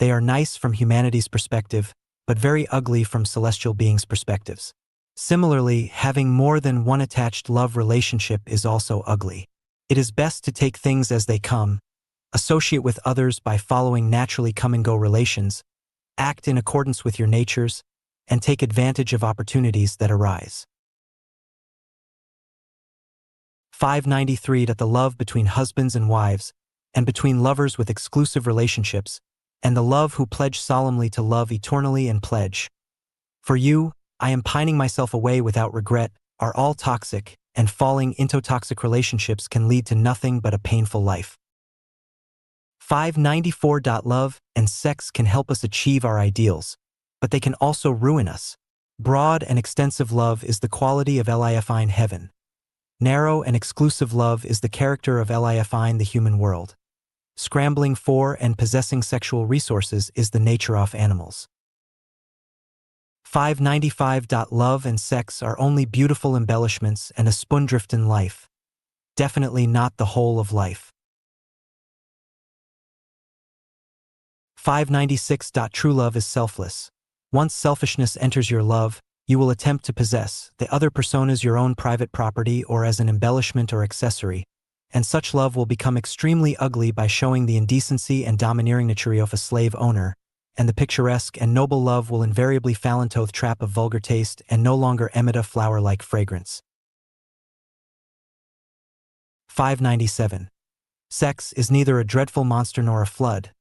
They are nice from humanity's perspective, but very ugly from celestial beings' perspectives. Similarly, having more than one attached love relationship is also ugly. It is best to take things as they come, associate with others by following naturally come-and-go relations, act in accordance with your natures, and take advantage of opportunities that arise. 593. The love between husbands and wives, and between lovers with exclusive relationships, and the love who pledge solemnly to love eternally and pledge, "For you, I am pining myself away without regret," are all toxic, and falling into toxic relationships can lead to nothing but a painful life. 594. Love and sex can help us achieve our ideals, but they can also ruin us. Broad and extensive love is the quality of Lifine heaven. Narrow and exclusive love is the character of Lifine the human world. Scrambling for and possessing sexual resources is the nature of animals. 595. Love and sex are only beautiful embellishments and a spindrift in life. Definitely not the whole of life. 596. True love is selfless. Once selfishness enters your love, you will attempt to possess the other person as your own private property or as an embellishment or accessory, and such love will become extremely ugly by showing the indecency and domineering nature of a slave owner, and the picturesque and noble love will invariably fall into the trap of vulgar taste and no longer emit a flower-like fragrance. 597. Sex is neither a dreadful monster nor a flood.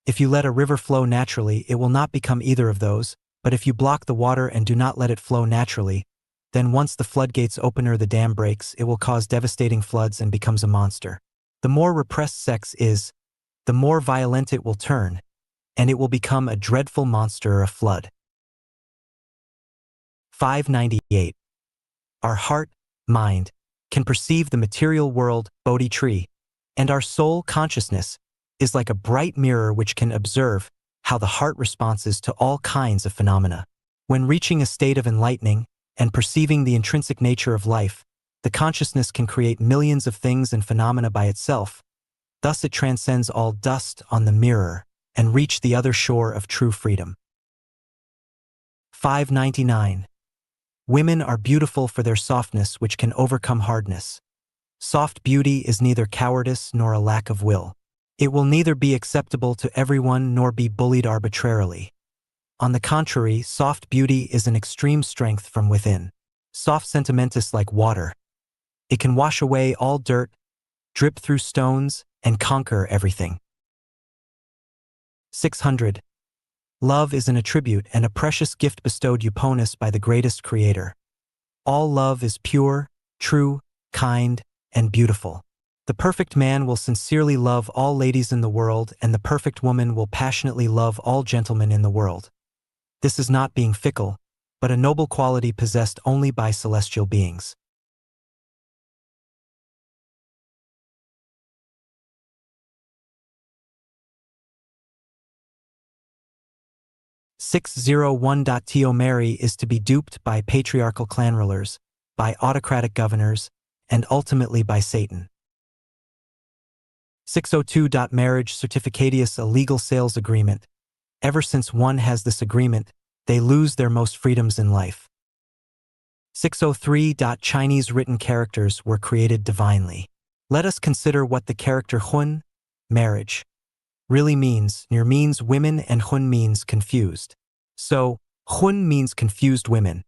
If you let a river flow naturally, it will not become either of those, but if you block the water and do not let it flow naturally, then once the floodgates open or the dam breaks, it will cause devastating floods and becomes a monster. The more repressed sex is, the more violent it will turn, and it will become a dreadful monster or a flood. 598. Our heart, mind, can perceive the material world, Bodhi tree, and our soul, consciousness, is like a bright mirror which can observe how the heart responds to all kinds of phenomena. When reaching a state of enlightening and perceiving the intrinsic nature of life, the consciousness can create millions of things and phenomena by itself. Thus it transcends all dust on the mirror and reach the other shore of true freedom. 599. Women are beautiful for their softness which can overcome hardness. Soft beauty is neither cowardice nor a lack of will. It will neither be acceptable to everyone nor be bullied arbitrarily. On the contrary, soft beauty is an extreme strength from within. Soft sentiment is like water. It can wash away all dirt, drip through stones, and conquer everything. 600. Love is an attribute and a precious gift bestowed upon us by the greatest Creator. All love is pure, true, kind, and beautiful. The perfect man will sincerely love all ladies in the world, and the perfect woman will passionately love all gentlemen in the world. This is not being fickle, but a noble quality possessed only by celestial beings. To marry is to be duped by patriarchal clan rulers, by autocratic governors, and ultimately by Satan. 602. Marriage certificatius, a legal sales agreement. Ever since one has this agreement, they lose their most freedoms in life. 603. Chinese written characters were created divinely. Let us consider what the character hun, marriage, really means. Nir means women and hun means confused. So, hun means confused women.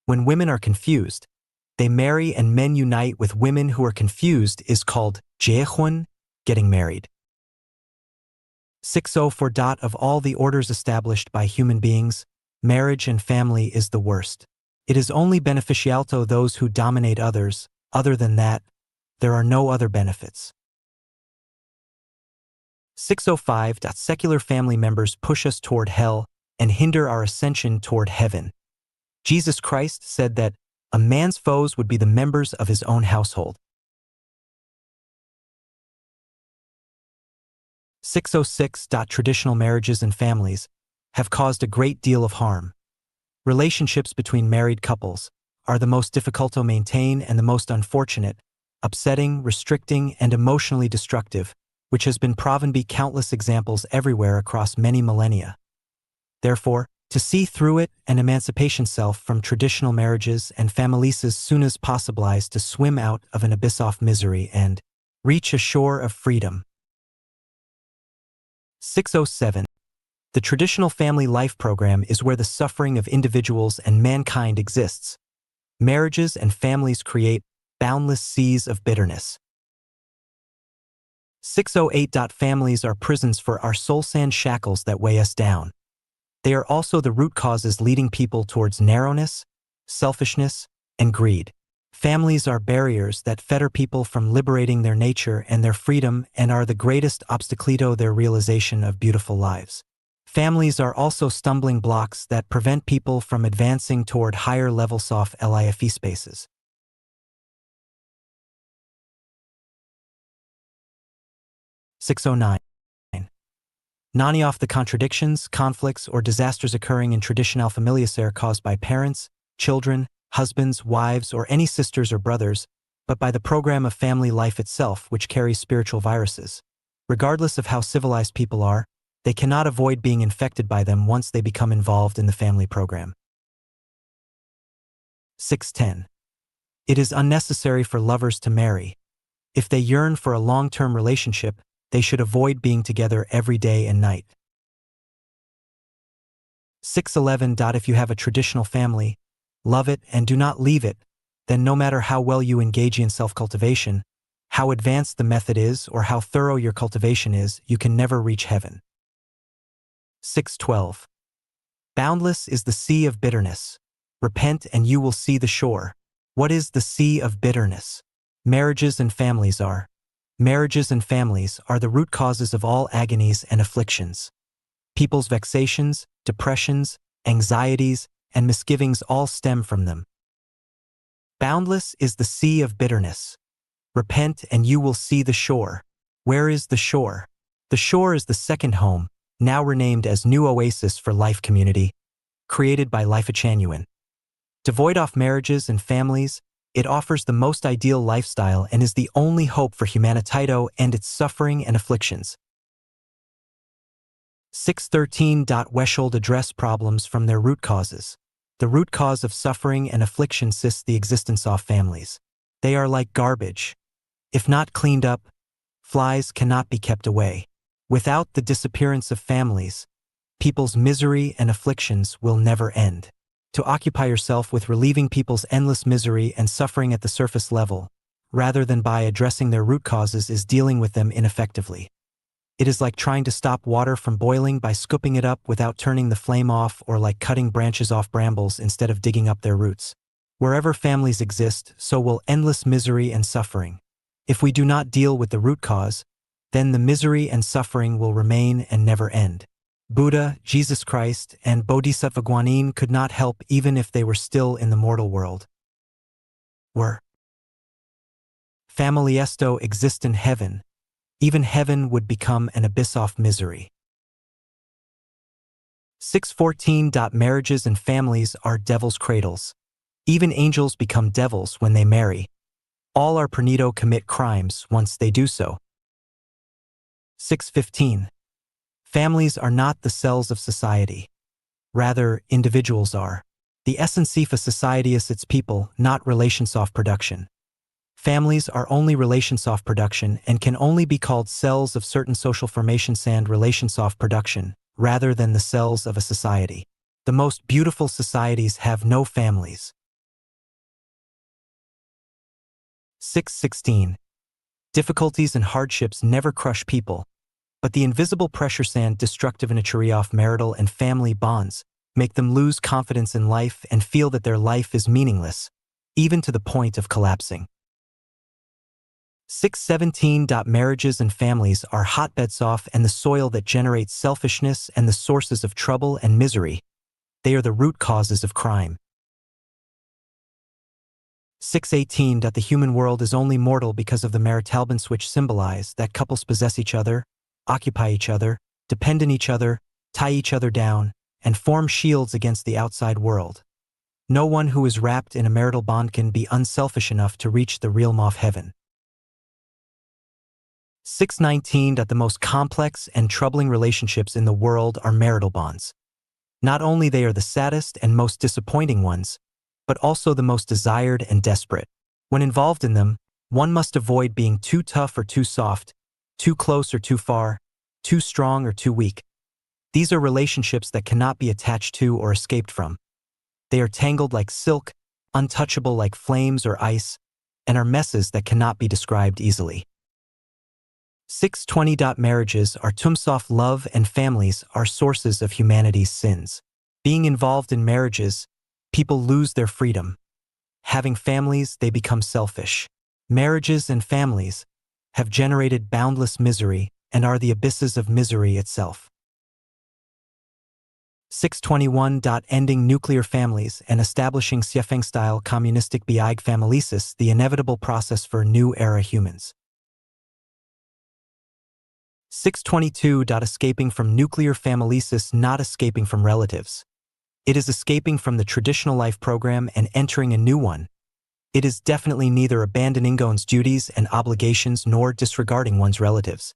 When women are confused, they marry, and men unite with women who are confused is called jehun, getting married. 604. Of all the orders established by human beings, marriage and family is the worst. It is only beneficial to those who dominate others. Other than that, there are no other benefits. 605. Secular family members push us toward hell and hinder our ascension toward heaven. Jesus Christ said that a man's foes would be the members of his own household. 606. Traditional marriages and families have caused a great deal of harm. Relationships between married couples are the most difficult to maintain and the most unfortunate, upsetting, restricting, and emotionally destructive, which has been proven by countless examples everywhere across many millennia. Therefore, to see through it and emancipation self from traditional marriages and families as soon as possible is to swim out of an abyss of misery and reach a shore of freedom. 607. The traditional family life program is where the suffering of individuals and mankind exists. Marriages and families create boundless seas of bitterness. 608. Families are prisons for our soul sand shackles that weigh us down. They are also the root causes leading people towards narrowness, selfishness, and greed. Families are barriers that fetter people from liberating their nature and their freedom and are the greatest obstacle to their realization of beautiful lives. Families are also stumbling blocks that prevent people from advancing toward higher levels of life spaces. 609. None of the contradictions, conflicts, or disasters occurring in traditional familias are caused by parents, children, husbands, wives, or any sisters or brothers, but by the program of family life itself, which carries spiritual viruses. Regardless of how civilized people are, they cannot avoid being infected by them once they become involved in the family program. 610. It is unnecessary for lovers to marry. If they yearn for a long-term relationship, they should avoid being together every day and night. 611. If you have a traditional family, love it and do not leave it, then no matter how well you engage in self-cultivation, how advanced the method is, or how thorough your cultivation is, you can never reach heaven. 612. Boundless is the sea of bitterness. Repent and you will see the shore. What is the sea of bitterness? Marriages and families are. Marriages and families are the root causes of all agonies and afflictions. People's vexations, depressions, anxieties, and misgivings all stem from them. Boundless is the sea of bitterness. Repent and you will see the shore. Where is the shore? The shore is the second home, now renamed as New Oasis for Life Community, created by Life Genuine. Devoid of marriages and families, it offers the most ideal lifestyle and is the only hope for humanity to end its suffering and afflictions. 613. We should address problems from their root causes. The root cause of suffering and affliction is the existence of families. They are like garbage. If not cleaned up, flies cannot be kept away. Without the disappearance of families, people's misery and afflictions will never end. To occupy yourself with relieving people's endless misery and suffering at the surface level, rather than by addressing their root causes, is dealing with them ineffectively. It is like trying to stop water from boiling by scooping it up without turning the flame off, or like cutting branches off brambles instead of digging up their roots. Wherever families exist, so will endless misery and suffering. If we do not deal with the root cause, then the misery and suffering will remain and never end. Buddha, Jesus Christ, and Bodhisattva Guanyin could not help even if they were still in the mortal world. Were family esto exist in heaven, even heaven would become an abyss of misery. 614. Marriages and families are devil's cradles. Even angels become devils when they marry. All are pernito commit crimes once they do so. 615. Families are not the cells of society. Rather, individuals are. The essence of a society is its people, not relations of production. Families are only relations of production and can only be called cells of certain social formations and relations of production, rather than the cells of a society. The most beautiful societies have no families. 616. Difficulties and hardships never crush people, but the invisible pressures and destructive nature of marital and family bonds make them lose confidence in life and feel that their life is meaningless, even to the point of collapsing. 617. Marriages and families are hotbeds of and the soil that generates selfishness and the sources of trouble and misery. They are the root causes of crime. 618. The human world is only mortal because of the marital bonds which symbolize that couples possess each other, occupy each other, depend on each other, tie each other down, and form shields against the outside world. No one who is wrapped in a marital bond can be unselfish enough to reach the realm of heaven. 619. The most complex and troubling relationships in the world are marital bonds. Not only they are the saddest and most disappointing ones, but also the most desired and desperate. When involved in them, one must avoid being too tough or too soft, too close or too far, too strong or too weak. These are relationships that cannot be attached to or escaped from. They are tangled like silk, untouchable like flames or ice, and are messes that cannot be described easily. 620. Marriages are tumsof love and families are sources of humanity's sins. Being involved in marriages, people lose their freedom. Having families, they become selfish. Marriages and families have generated boundless misery and are the abysses of misery itself. 621. Ending nuclear families and establishing Siefeng-style communistic Biig families, the inevitable process for new era humans. 622. Escaping from nuclear families, not escaping from relatives. It is escaping from the traditional life program and entering a new one. It is definitely neither abandoning one's duties and obligations nor disregarding one's relatives.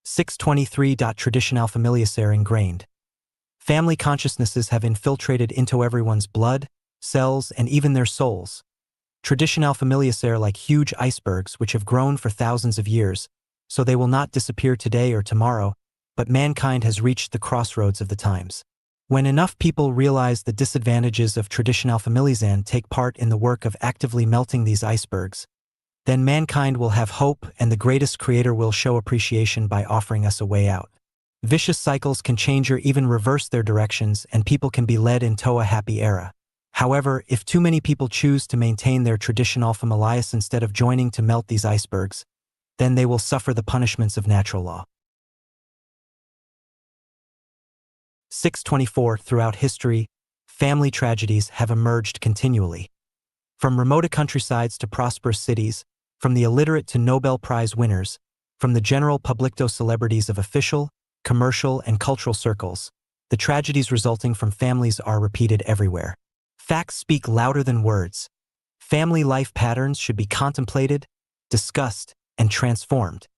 623. Traditional familias are ingrained. Family consciousnesses have infiltrated into everyone's blood, cells, and even their souls. Traditional familias are like huge icebergs which have grown for thousands of years, so they will not disappear today or tomorrow, but mankind has reached the crossroads of the times. When enough people realize the disadvantages of traditional familias and take part in the work of actively melting these icebergs, then mankind will have hope and the greatest creator will show appreciation by offering us a way out. Vicious cycles can change or even reverse their directions and people can be led into a happy era. However, if too many people choose to maintain their traditional familias instead of joining to melt these icebergs, then they will suffer the punishments of natural law. 624. Throughout history, family tragedies have emerged continually. From remote countrysides to prosperous cities, from the illiterate to Nobel Prize winners, from the general public to celebrities of official, commercial, and cultural circles, the tragedies resulting from families are repeated everywhere. Facts speak louder than words. Family life patterns should be contemplated, discussed, and transformed.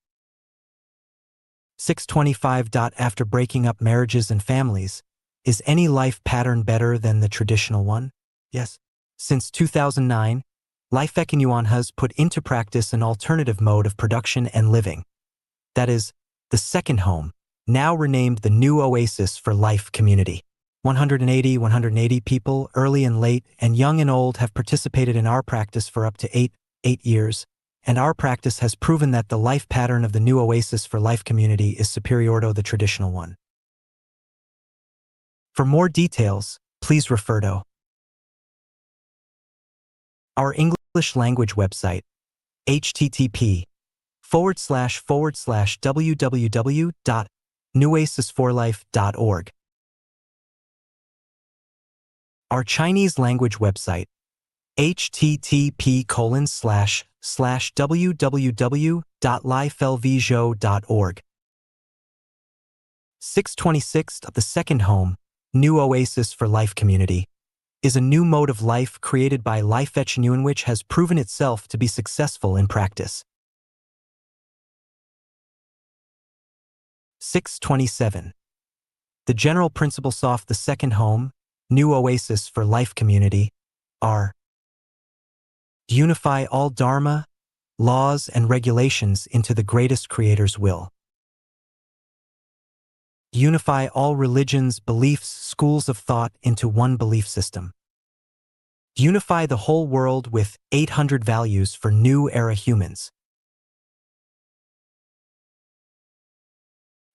625. After breaking up marriages and families, is any life pattern better than the traditional one? Yes. Since 2009, Lifecken Yuan has put into practice an alternative mode of production and living. That is, the second home, now renamed the New Oasis for Life Community. 180 people, early and late, and young and old, have participated in our practice for up to 8 years, and our practice has proven that the life pattern of the new Oasis for Life community is superior to the traditional one. For more details, please refer to our English language website, http://www.newoasisforlife.org. Our Chinese language website, http://www.lifelvzhou.org. 626. The second home, New Oasis for Life community, is a new mode of life created by Life Etchenuan which has proven itself to be successful in practice. 627. The general principles of the second home, New Oasis for Life community, are: unify all dharma, laws, and regulations into the greatest creator's will. Unify all religions, beliefs, schools of thought into one belief system. Unify the whole world with 800 values for new era humans.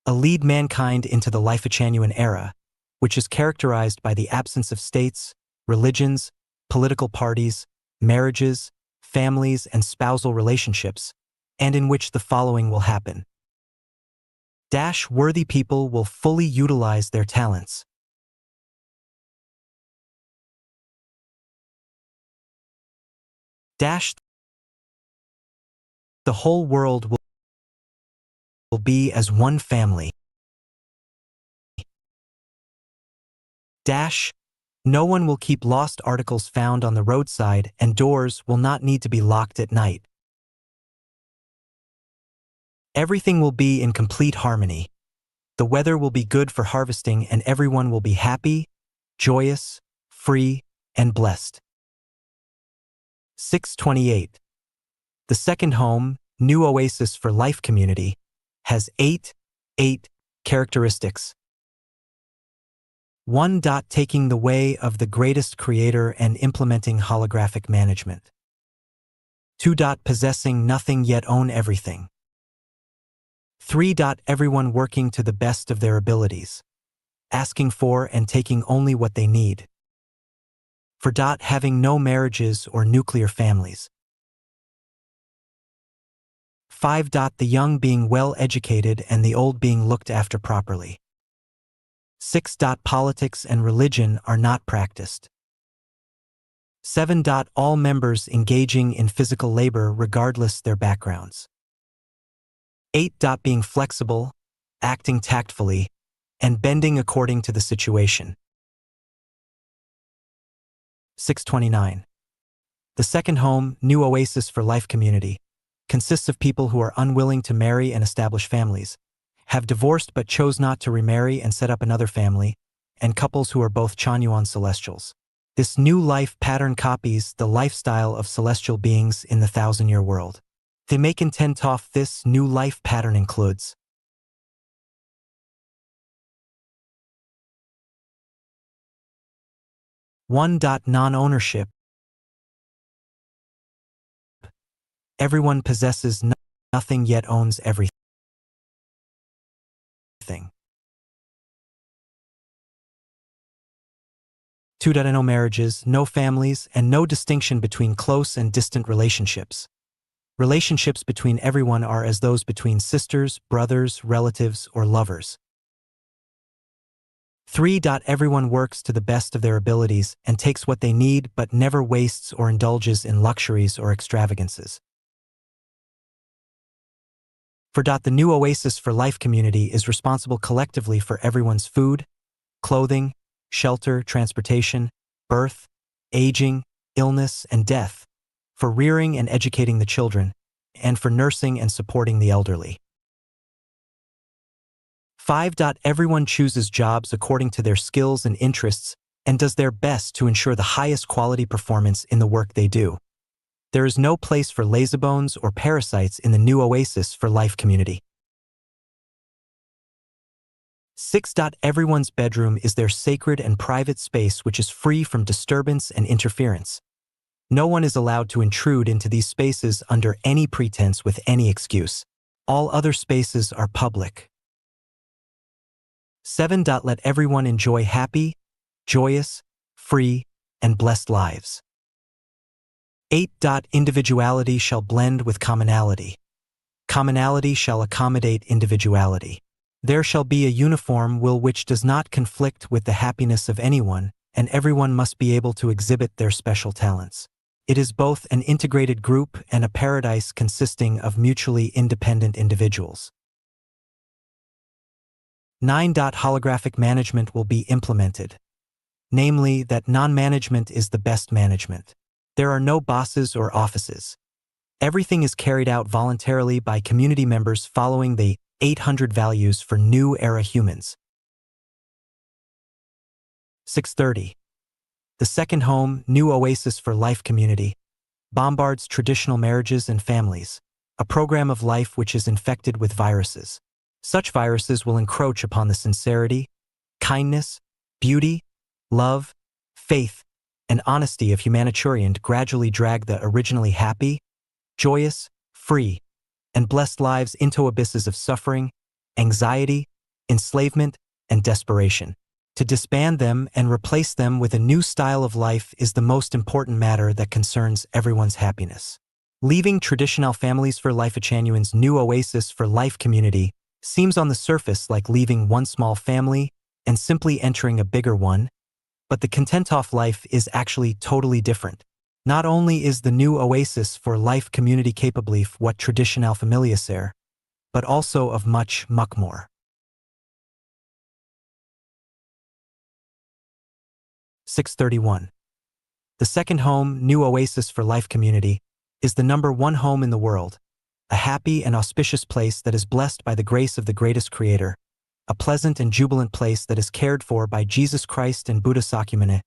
Lead mankind into the Life Etchenuan era, which is characterized by the absence of states, religions, political parties, marriages, families, and spousal relationships, and in which the following will happen. Worthy people will fully utilize their talents. The whole world will be as one family. No one will keep lost articles found on the roadside, and doors will not need to be locked at night. Everything will be in complete harmony. The weather will be good for harvesting, and everyone will be happy, joyous, free, and blessed. 628. The second home, New Oasis for Life community, has 8 characteristics. 1. Taking the way of the greatest creator and implementing holographic management. 2. Possessing nothing yet own everything. 3. Everyone working to the best of their abilities, asking for and taking only what they need. 4. Having no marriages or nuclear families. 5. The young being well educated and the old being looked after properly. 6. Politics and religion are not practiced. 7. All members engaging in physical labor regardless their backgrounds. 8. Being flexible, acting tactfully, and bending according to the situation. 629. The second home, New Oasis for Life community, consists of people who are unwilling to marry and establish families, have divorced but chose not to remarry and set up another family, and couples who are both Chanyuan celestials. This new life pattern copies the lifestyle of celestial beings in the 1,000-year world. They make intent of this new life pattern includes: 1. Non-ownership. Everyone possesses nothing yet owns everything. 2. No marriages, no families, and no distinction between close and distant relationships. Relationships between everyone are as those between sisters, brothers, relatives, or lovers. 3. Everyone works to the best of their abilities and takes what they need but never wastes or indulges in luxuries or extravagances. 4. The New Oasis for Life community is responsible collectively for everyone's food, clothing, shelter, transportation, birth, aging, illness, and death, for rearing and educating the children, and for nursing and supporting the elderly. 5. Everyone chooses jobs according to their skills and interests and does their best to ensure the highest quality performance in the work they do. There is no place for lazybones or parasites in the New Oasis for Life community. 6. Everyone's bedroom is their sacred and private space which is free from disturbance and interference. No one is allowed to intrude into these spaces under any pretense with any excuse. All other spaces are public. 7. Let everyone enjoy happy, joyous, free, and blessed lives. 8. Individuality shall blend with commonality. Commonality shall accommodate individuality. There shall be a uniform will which does not conflict with the happiness of anyone, and everyone must be able to exhibit their special talents. It is both an integrated group and a paradise consisting of mutually independent individuals. 9. Holographic management will be implemented. Namely, that non-management is the best management. There are no bosses or offices. Everything is carried out voluntarily by community members following the 800 values for new era humans. 630. The second home, new oasis for life community, bombards traditional marriages and families, a program of life which is infected with viruses. Such viruses will encroach upon the sincerity, kindness, beauty, love, faith, and honesty of humanitarian and gradually drag the originally happy, joyous, free, and blessed lives into abysses of suffering, anxiety, enslavement, and desperation. To disband them and replace them with a new style of life is the most important matter that concerns everyone's happiness. Leaving traditional families for Life Echanuan's new oasis for life community seems on the surface like leaving one small family and simply entering a bigger one, but the Contentoff life is actually totally different. Not only is the new oasis for life community capable of what traditional familia ser, but also of much more. 631. The second home, new oasis for life community, is the number one home in the world, a happy and auspicious place that is blessed by the grace of the greatest Creator, a pleasant and jubilant place that is cared for by Jesus Christ and Buddha Sakyamuni,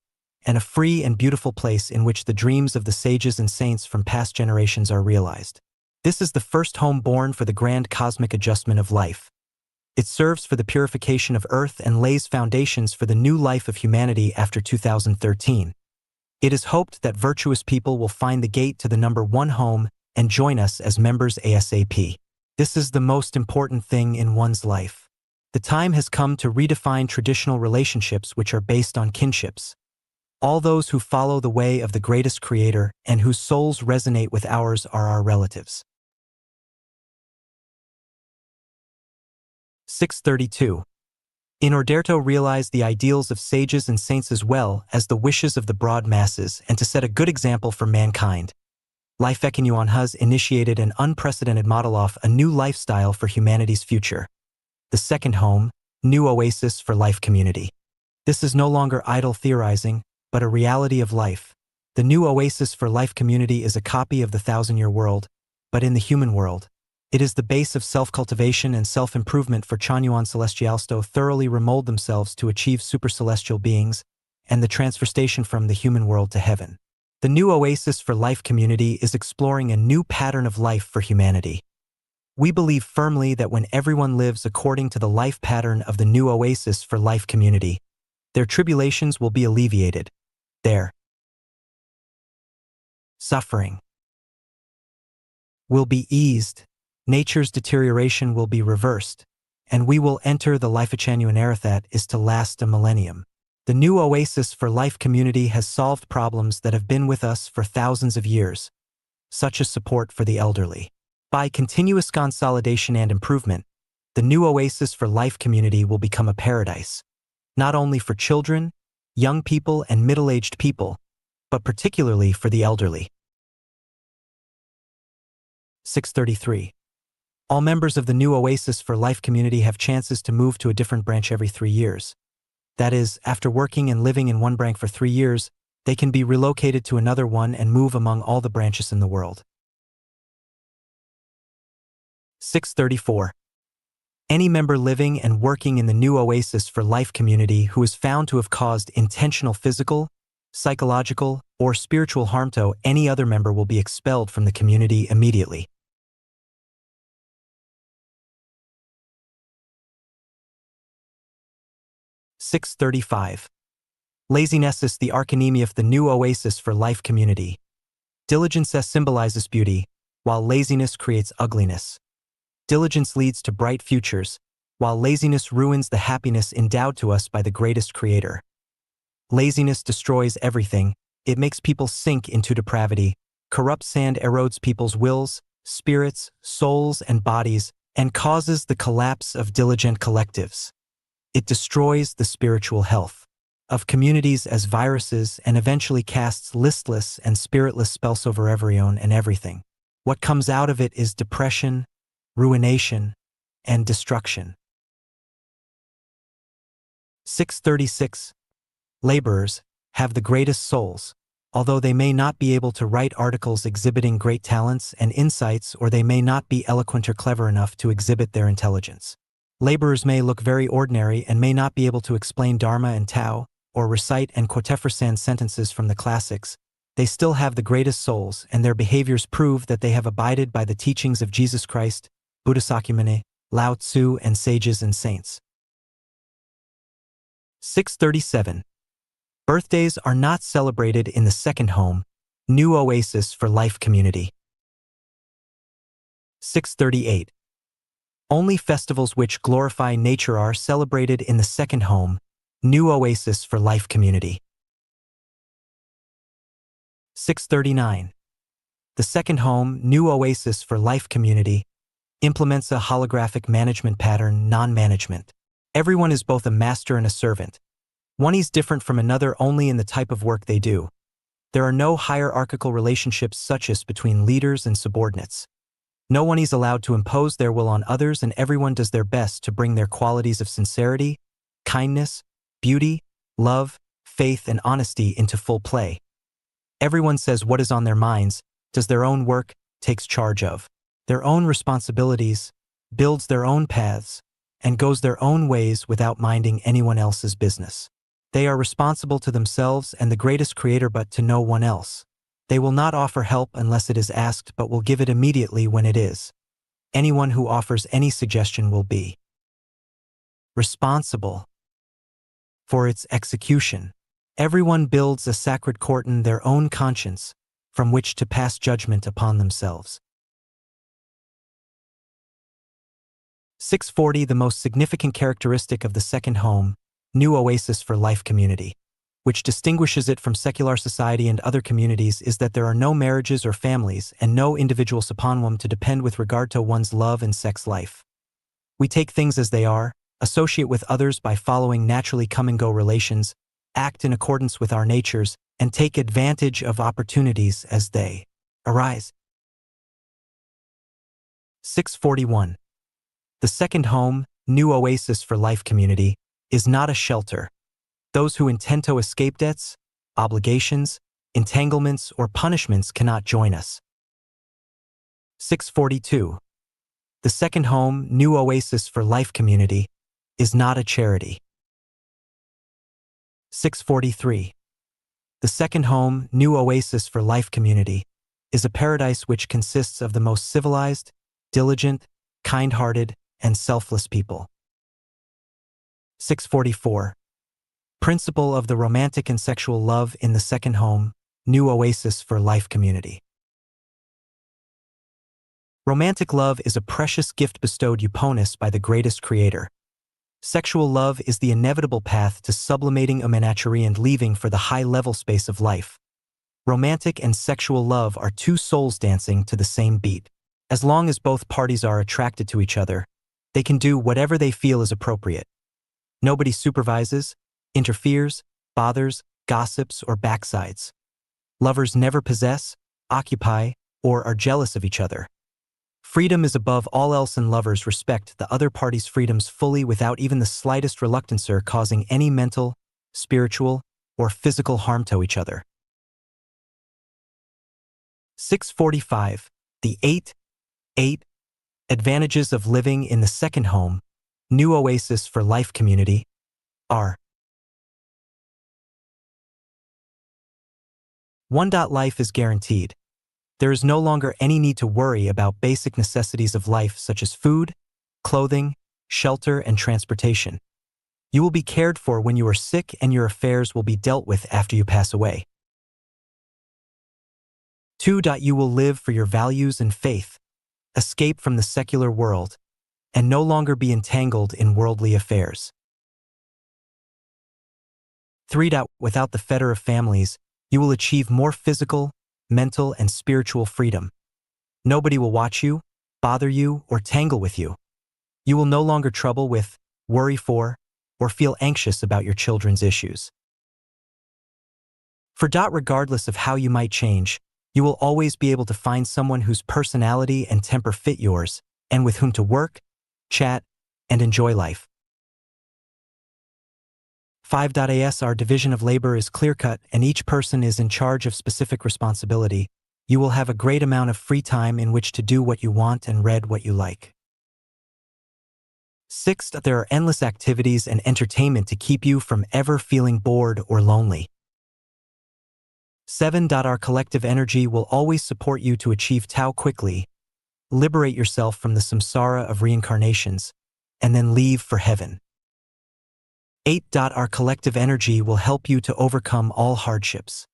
and a free and beautiful place in which the dreams of the sages and saints from past generations are realized. This is the first home born for the grand cosmic adjustment of life. It serves for the purification of earth and lays foundations for the new life of humanity after 2013. It is hoped that virtuous people will find the gate to the number one home and join us as members ASAP. This is the most important thing in one's life. The time has come to redefine traditional relationships which are based on kinships. All those who follow the way of the greatest Creator and whose souls resonate with ours are our relatives. 632. In order to realize the ideals of sages and saints as well as the wishes of the broad masses and to set a good example for mankind, Life Echanuan has initiated an unprecedented model of a new lifestyle for humanity's future. The second home, new oasis for life community. This is no longer idle theorizing, but a reality of life. The new oasis for life community is a copy of the thousand-year world, but in the human world. It is the base of self-cultivation and self-improvement for Chanuan Celestials to thoroughly remold themselves to achieve super-celestial beings and the transfer station from the human world to heaven. The new oasis for life community is exploring a new pattern of life for humanity. We believe firmly that when everyone lives according to the life pattern of the new oasis for life community, their tribulations will be alleviated. Their suffering will be eased, nature's deterioration will be reversed, and we will enter the Life Echanuan era that is to last a millennium. The new oasis for life community has solved problems that have been with us for thousands of years, such as support for the elderly. By continuous consolidation and improvement, the new oasis for life community will become a paradise, not only for children, young people, and middle-aged people, but particularly for the elderly. 633. All members of the new oasis for life community have chances to move to a different branch every 3 years. That is, after working and living in one branch for 3 years, they can be relocated to another one and move among all the branches in the world. 634. Any member living and working in the new oasis for life community who is found to have caused intentional physical, psychological, or spiritual harm to any other member will be expelled from the community immediately. 635. Laziness is the archenemia of the new oasis for life community. Diligence symbolizes beauty, while laziness creates ugliness. Diligence leads to bright futures, while laziness ruins the happiness endowed to us by the greatest creator. Laziness destroys everything. It makes people sink into depravity. Corrupt sand erodes people's wills, spirits, souls, and bodies, and causes the collapse of diligent collectives. It destroys the spiritual health of communities as viruses and eventually casts listless and spiritless spells over everyone and everything. What comes out of it is depression, ruination, and destruction. 636. Laborers have the greatest souls, although they may not be able to write articles exhibiting great talents and insights, or they may not be eloquent or clever enough to exhibit their intelligence. Laborers may look very ordinary and may not be able to explain Dharma and Tao, or recite and quoteversan sentences from the classics. They still have the greatest souls, and their behaviors prove that they have abided by the teachings of Jesus Christ, Buddha Sakyamuni, Lao Tzu, and sages and saints. 637. Birthdays are not celebrated in the second home, New Oasis for Life community. 638. Only festivals which glorify nature are celebrated in the second home, New Oasis for Life community. 639. The second home, New Oasis for Life community, implements a holographic management pattern, non-management. Everyone is both a master and a servant. One is different from another only in the type of work they do. There are no hierarchical relationships such as between leaders and subordinates. No one is allowed to impose their will on others, and everyone does their best to bring their qualities of sincerity, kindness, beauty, love, faith, and honesty into full play. Everyone says what is on their minds, does their own work, takes charge of their own responsibilities, builds their own paths, and goes their own ways without minding anyone else's business. They are responsible to themselves and the greatest creator, but to no one else. They will not offer help unless it is asked, but will give it immediately when it is. Anyone who offers any suggestion will be responsible for its execution. Everyone builds a sacred court in their own conscience, from which to pass judgment upon themselves. 640. The most significant characteristic of the second home, New Oasis for Life community, which distinguishes it from secular society and other communities, is that there are no marriages or families and no individual sapanwam to depend with regard to one's love and sex life. We take things as they are, associate with others by following naturally come-and-go relations, act in accordance with our natures, and take advantage of opportunities as they arise. 641. The second home, New Oasis for Life community, is not a shelter. Those who intend to escape debts, obligations, entanglements, or punishments cannot join us. 642. The second home, New Oasis for Life community, is not a charity. 643. The second home, New Oasis for Life community, is a paradise which consists of the most civilized, diligent, kind-hearted, and selfless people. 644. Principle of the romantic and sexual love in the second home, New Oasis for Life community. Romantic love is a precious gift bestowed upon us by the greatest creator. Sexual love is the inevitable path to sublimating humanity and leaving for the high-level space of life. Romantic and sexual love are two souls dancing to the same beat. As long as both parties are attracted to each other, they can do whatever they feel is appropriate. Nobody supervises, interferes, bothers, gossips, or backsides. Lovers never possess, occupy, or are jealous of each other. Freedom is above all else, and lovers respect the other party's freedoms fully without even the slightest reluctance or causing any mental, spiritual, or physical harm to each other. 645. The 8 advantages of living in the second home, New Oasis for Life community, are: 1. Life is guaranteed. There is no longer any need to worry about basic necessities of life such as food, clothing, shelter, and transportation. You will be cared for when you are sick, and your affairs will be dealt with after you pass away. 2. You will live for your values and faith, escape from the secular world, and no longer be entangled in worldly affairs. 3. Without the fetter of families, you will achieve more physical, mental, and spiritual freedom. Nobody will watch you, bother you, or tangle with you. You will no longer trouble with, worry for, or feel anxious about your children's issues. 4. Regardless of how you might change, you will always be able to find someone whose personality and temper fit yours, and with whom to work, chat, and enjoy life. 5. Our division of labor is clear-cut and each person is in charge of specific responsibility. You will have a great amount of free time in which to do what you want and read what you like. 6. There are endless activities and entertainment to keep you from ever feeling bored or lonely. 7. Our collective energy will always support you to achieve Tao quickly, liberate yourself from the samsara of reincarnations, and then leave for heaven. 8. Our collective energy will help you to overcome all hardships.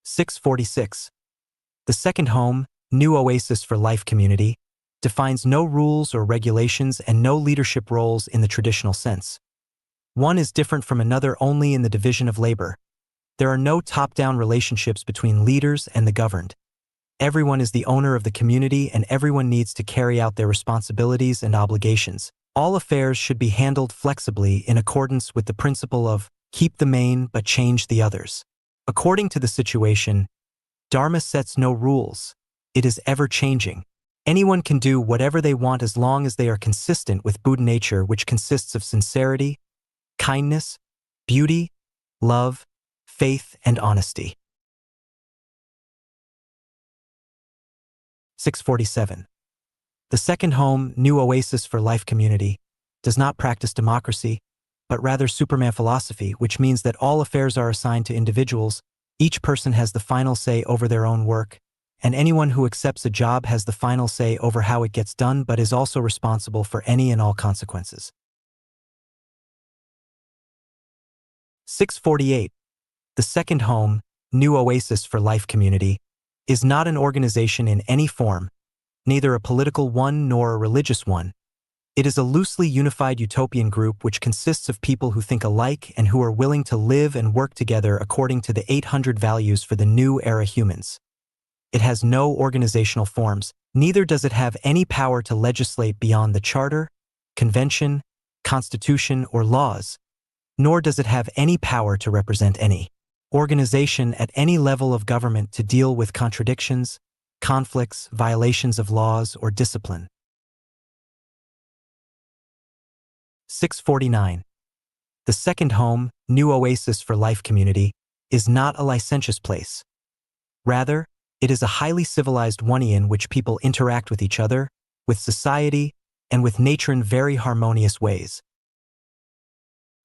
646. The second home, New Oasis for Life Community, defines no rules or regulations and no leadership roles in the traditional sense. One is different from another only in the division of labor. There are no top-down relationships between leaders and the governed. Everyone is the owner of the community and everyone needs to carry out their responsibilities and obligations. All affairs should be handled flexibly in accordance with the principle of keep the main but change the others. According to the situation, Dharma sets no rules. It is ever-changing. Anyone can do whatever they want as long as they are consistent with Buddha nature, which consists of sincerity, kindness, beauty, love, faith, and honesty. 647. The second home, New Oasis for Life Community, does not practice democracy, but rather Superman philosophy, which means that all affairs are assigned to individuals, each person has the final say over their own work, and anyone who accepts a job has the final say over how it gets done but is also responsible for any and all consequences. 648. The second home, New Oasis for Life Community, is not an organization in any form, neither a political one nor a religious one. It is a loosely unified utopian group which consists of people who think alike and who are willing to live and work together according to the 800 values for the new era humans. It has no organizational forms, neither does it have any power to legislate beyond the charter, convention, constitution, or laws, nor does it have any power to represent any organization at any level of government to deal with contradictions, conflicts, violations of laws, or discipline. 649. The second home, New Oasis for Life Community, is not a licentious place. Rather, it is a highly civilized one in which people interact with each other, with society, and with nature in very harmonious ways.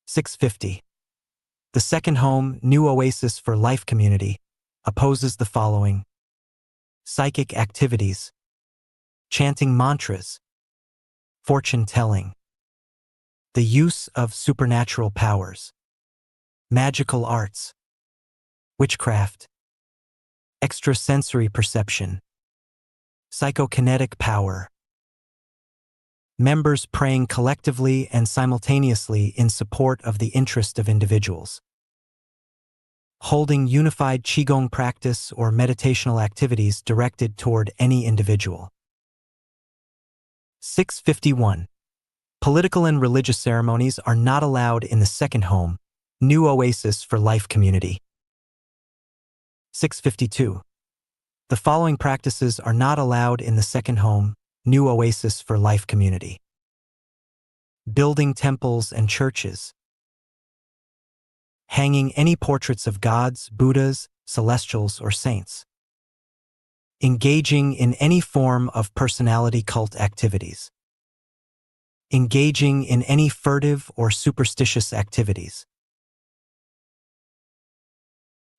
650. The second home, New Oasis for Life Community, opposes the following: psychic activities, chanting mantras, fortune-telling, the use of supernatural powers, magical arts, witchcraft, extrasensory perception, psychokinetic power, members praying collectively and simultaneously in support of the interest of individuals, holding unified Qigong practice or meditational activities directed toward any individual. 651. Political and religious ceremonies are not allowed in the second home, New Oasis for Life Community. 652. The following practices are not allowed in the second home, New Oasis for Life Community: building temples and churches, hanging any portraits of gods, Buddhas, celestials, or saints, engaging in any form of personality cult activities, engaging in any furtive or superstitious activities.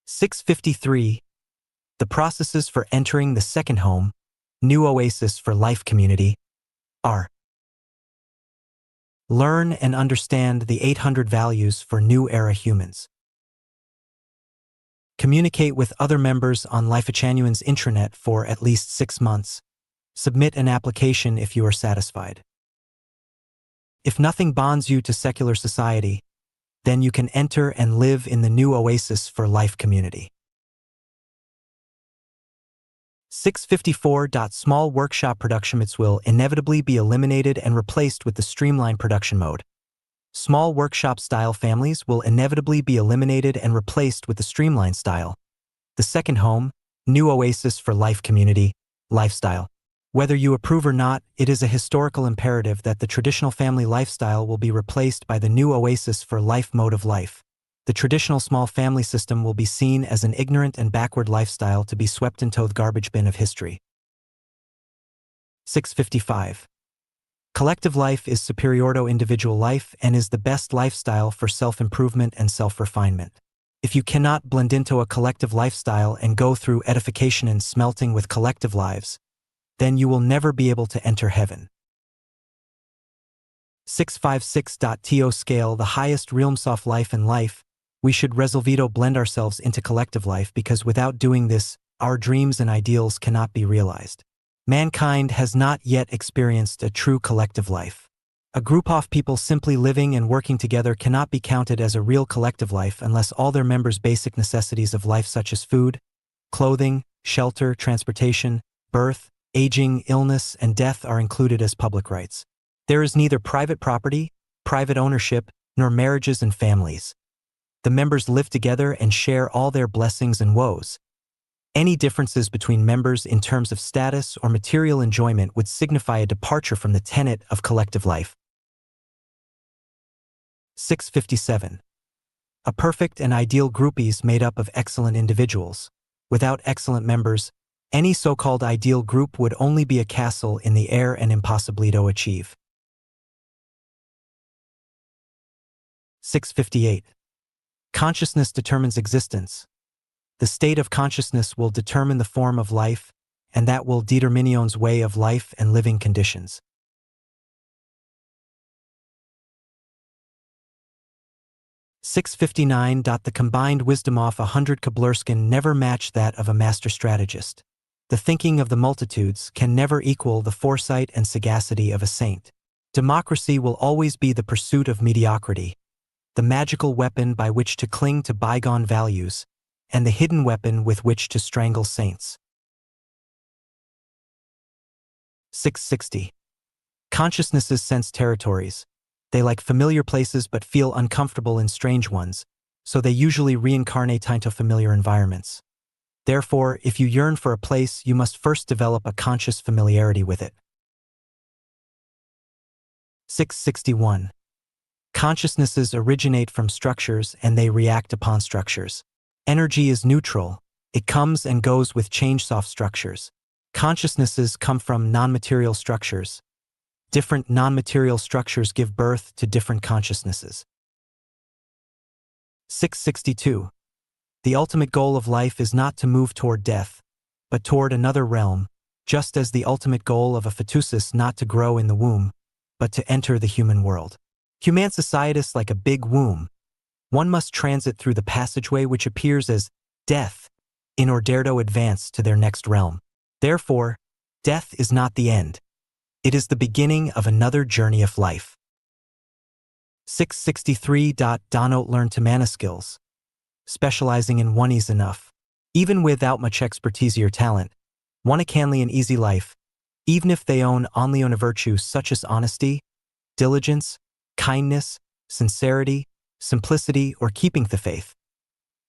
653. The processes for entering the second home, New Oasis for Life Community, are: learn and understand the 800 values for new era humans. Communicate with other members on Lifechanuan's intranet for at least 6 months. Submit an application if you are satisfied. If nothing bonds you to secular society, then you can enter and live in the new Oasis for Life community. 654. Small workshop production modes will inevitably be eliminated and replaced with the streamlined production mode. Small workshop-style families will inevitably be eliminated and replaced with the streamlined style. The second home, new Oasis for Life community, lifestyle. Whether you approve or not, it is a historical imperative that the traditional family lifestyle will be replaced by the new Oasis for Life mode of life. The traditional small family system will be seen as an ignorant and backward lifestyle to be swept into the garbage bin of history. 655. Collective life is superior to individual life and is the best lifestyle for self-improvement and self-refinement. If you cannot blend into a collective lifestyle and go through edification and smelting with collective lives, then you will never be able to enter heaven. 656. To scale the highest realms of life and life, we should resolvito blend ourselves into collective life, because without doing this, our dreams and ideals cannot be realized. Mankind has not yet experienced a true collective life. A group of people simply living and working together cannot be counted as a real collective life unless all their members' basic necessities of life such as food, clothing, shelter, transportation, birth, aging, illness, and death are included as public rights. There is neither private property, private ownership, nor marriages and families. The members live together and share all their blessings and woes. Any differences between members in terms of status or material enjoyment would signify a departure from the tenet of collective life. 657. A perfect and ideal group is made up of excellent individuals. Without excellent members, any so-called ideal group would only be a castle in the air and impossible to achieve. 658. Consciousness determines existence. The state of consciousness will determine the form of life, and that will determine's way of life and living conditions. 659. The combined wisdom of 100 Kablerskin never match that of a master strategist. The thinking of the multitudes can never equal the foresight and sagacity of a saint. Democracy will always be the pursuit of mediocrity, the magical weapon by which to cling to bygone values, and the hidden weapon with which to strangle saints. 660. Consciousnesses sense territories. They like familiar places but feel uncomfortable in strange ones, so they usually reincarnate into familiar environments. Therefore, if you yearn for a place, you must first develop a conscious familiarity with it. 661. Consciousnesses originate from structures and they react upon structures. Energy is neutral. It comes and goes with change of structures. Consciousnesses come from non-material structures. Different non-material structures give birth to different consciousnesses. 662. The ultimate goal of life is not to move toward death, but toward another realm, just as the ultimate goal of a fetus is not to grow in the womb, but to enter the human world. Human society is like a big womb. One must transit through the passageway which appears as death in order to advance to their next realm. Therefore, death is not the end. It is the beginning of another journey of life. 663. Don't learn to mana skills. Specializing in one is enough. Even without much expertise or talent, one can lead an easy life, even if they own only a virtue such as honesty, diligence, kindness, sincerity, simplicity, or keeping the faith.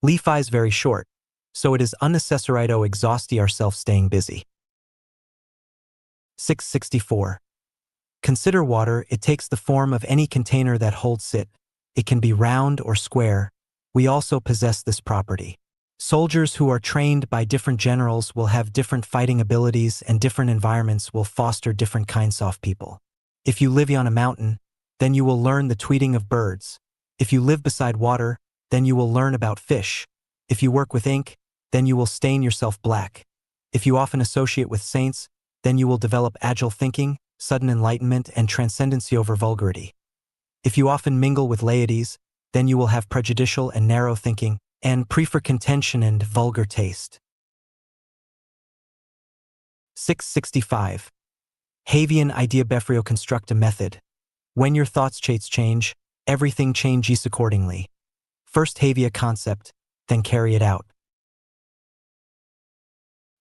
Life is very short, so it is unnecessary to exhaust ourselves staying busy. 664. Consider water. It takes the form of any container that holds it. It can be round or square. We also possess this property. Soldiers who are trained by different generals will have different fighting abilities, and different environments will foster different kinds of people. If you live on a mountain, then you will learn the tweeting of birds. If you live beside water, then you will learn about fish. If you work with ink, then you will stain yourself black. If you often associate with saints, then you will develop agile thinking, sudden enlightenment, and transcendency over vulgarity. If you often mingle with laities, then you will have prejudicial and narrow thinking, and prefer contention and vulgar taste. 665. Havian idea befrio construct a method. When your thoughts change, everything changes accordingly. First havia concept, then carry it out.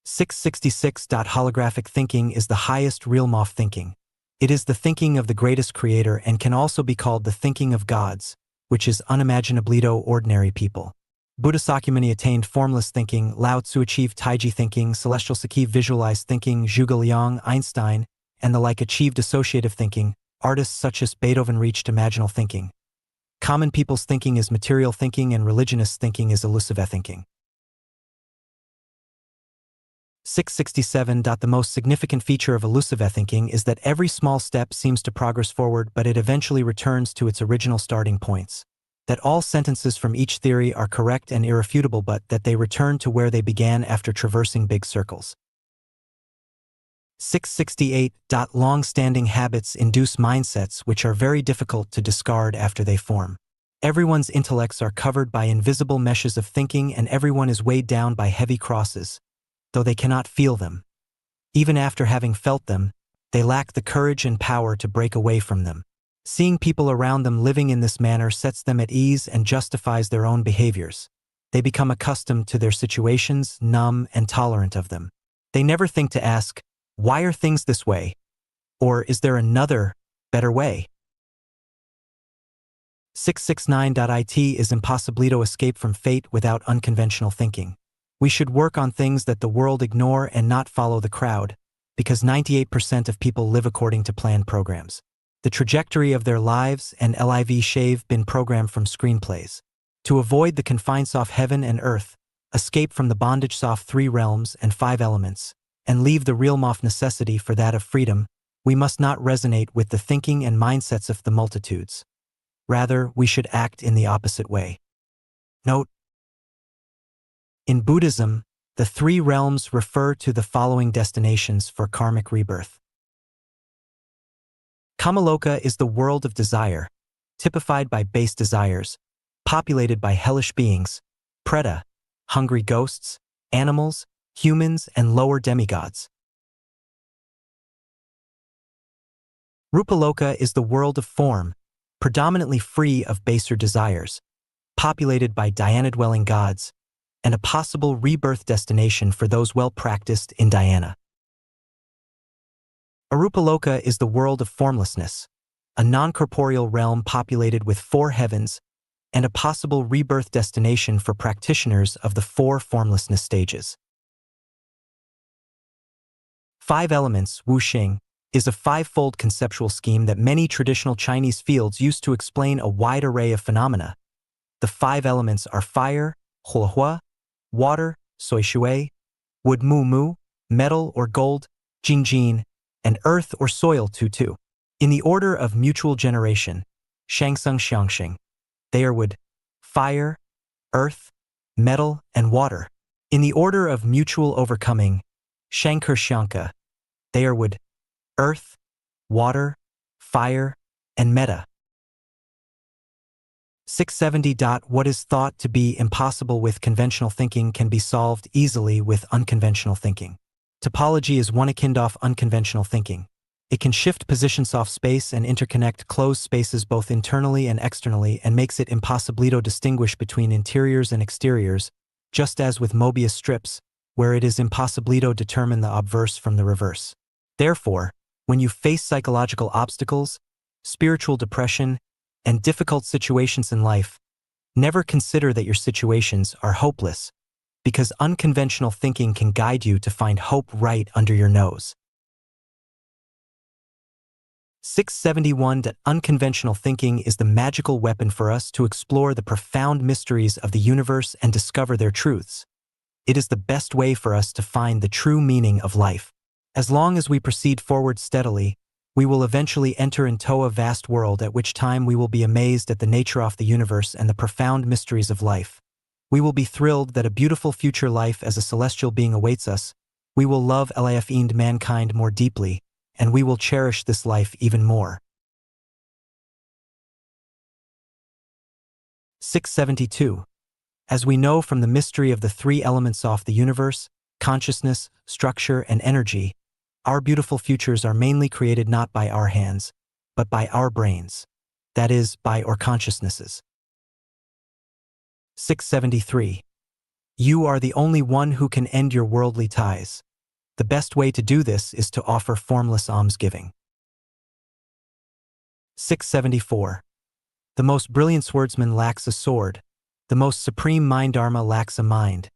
666. Holographic thinking is the highest realm of thinking. It is the thinking of the greatest creator and can also be called the thinking of gods, which is unimaginably to ordinary people. Buddha Sakyamuni attained formless thinking, Lao Tzu achieved Taiji thinking, Celestial Sakhi visualized thinking, Zhuge Liang, Einstein, and the like achieved associative thinking. Artists such as Beethoven reached imaginal thinking. Common people's thinking is material thinking and religionists' thinking is elusive thinking. 667. The most significant feature of elusive thinking is that every small step seems to progress forward, but it eventually returns to its original starting points. That all sentences from each theory are correct and irrefutable, but that they return to where they began after traversing big circles. 668. Long-standing habits induce mindsets which are very difficult to discard after they form. Everyone's intellects are covered by invisible meshes of thinking and everyone is weighed down by heavy crosses, though they cannot feel them. Even after having felt them, they lack the courage and power to break away from them. Seeing people around them living in this manner sets them at ease and justifies their own behaviors. They become accustomed to their situations, numb and tolerant of them. They never think to ask, why are things this way? Or is there another, better way? 669. It is impossible to escape from fate without unconventional thinking. We should work on things that the world ignore and not follow the crowd, because 98% of people live according to planned programs. The trajectory of their lives and live shave been programmed from screenplays. To avoid the confines of heaven and earth, escape from the bondage of 3 realms and 5 elements, and leave the realm of necessity for that of freedom, we must not resonate with the thinking and mindsets of the multitudes. Rather, we should act in the opposite way. Note: in Buddhism, the 3 realms refer to the following destinations for karmic rebirth. Kamaloka is the world of desire, typified by base desires, populated by hellish beings, preta, hungry ghosts, animals, humans, and lower demigods. Rupaloka is the world of form, predominantly free of baser desires, populated by dhyana-dwelling gods, and a possible rebirth destination for those well-practiced in dhyana. Arupaloka is the world of formlessness, a non-corporeal realm populated with 4 heavens, and a possible rebirth destination for practitioners of the 4 formlessness stages. 5 elements, Wuxing, is a 5-fold conceptual scheme that many traditional Chinese fields use to explain a wide array of phenomena. The 5 elements are fire, Huahua, water, Soishui, wood, Mu, metal or gold, Jing, and earth or soil, Tu. In the order of mutual generation, Shangsung Xiangxing, they are wood, fire, earth, metal, and water. In the order of mutual overcoming, Shangker Xiangka, they are wood, earth, water, fire, and meta. 670. What is thought to be impossible with conventional thinking can be solved easily with unconventional thinking. Topology is one akin of unconventional thinking. It can shift positions off space and interconnect closed spaces both internally and externally and makes it impossible to distinguish between interiors and exteriors, just as with Mobius strips, where it is impossible to determine the obverse from the reverse. Therefore, when you face psychological obstacles, spiritual depression, and difficult situations in life, never consider that your situations are hopeless, because unconventional thinking can guide you to find hope right under your nose. 671. Unconventional thinking is the magical weapon for us to explore the profound mysteries of the universe and discover their truths. It is the best way for us to find the true meaning of life. As long as we proceed forward steadily, we will eventually enter into a vast world, at which time we will be amazed at the nature of the universe and the profound mysteries of life. We will be thrilled that a beautiful future life as a celestial being awaits us. We will love life and mankind more deeply, and we will cherish this life even more. 672. As we know from the mystery of the three elements of the universe, consciousness, structure, and energy, our beautiful futures are mainly created not by our hands, but by our brains, that is, by our consciousnesses. 673. You are the only one who can end your worldly ties. The best way to do this is to offer formless almsgiving. 674. The most brilliant swordsman lacks a sword. The most supreme mind Dharma lacks a mind.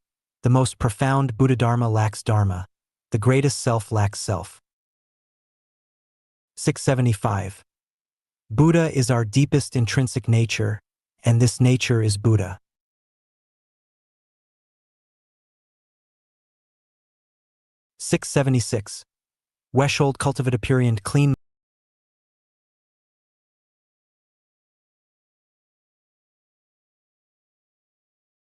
The most profound Buddha Dharma lacks Dharma. The greatest self lacks self. 675. Buddha is our deepest intrinsic nature, and this nature is Buddha. 676. Weshold cultivate aperiend clean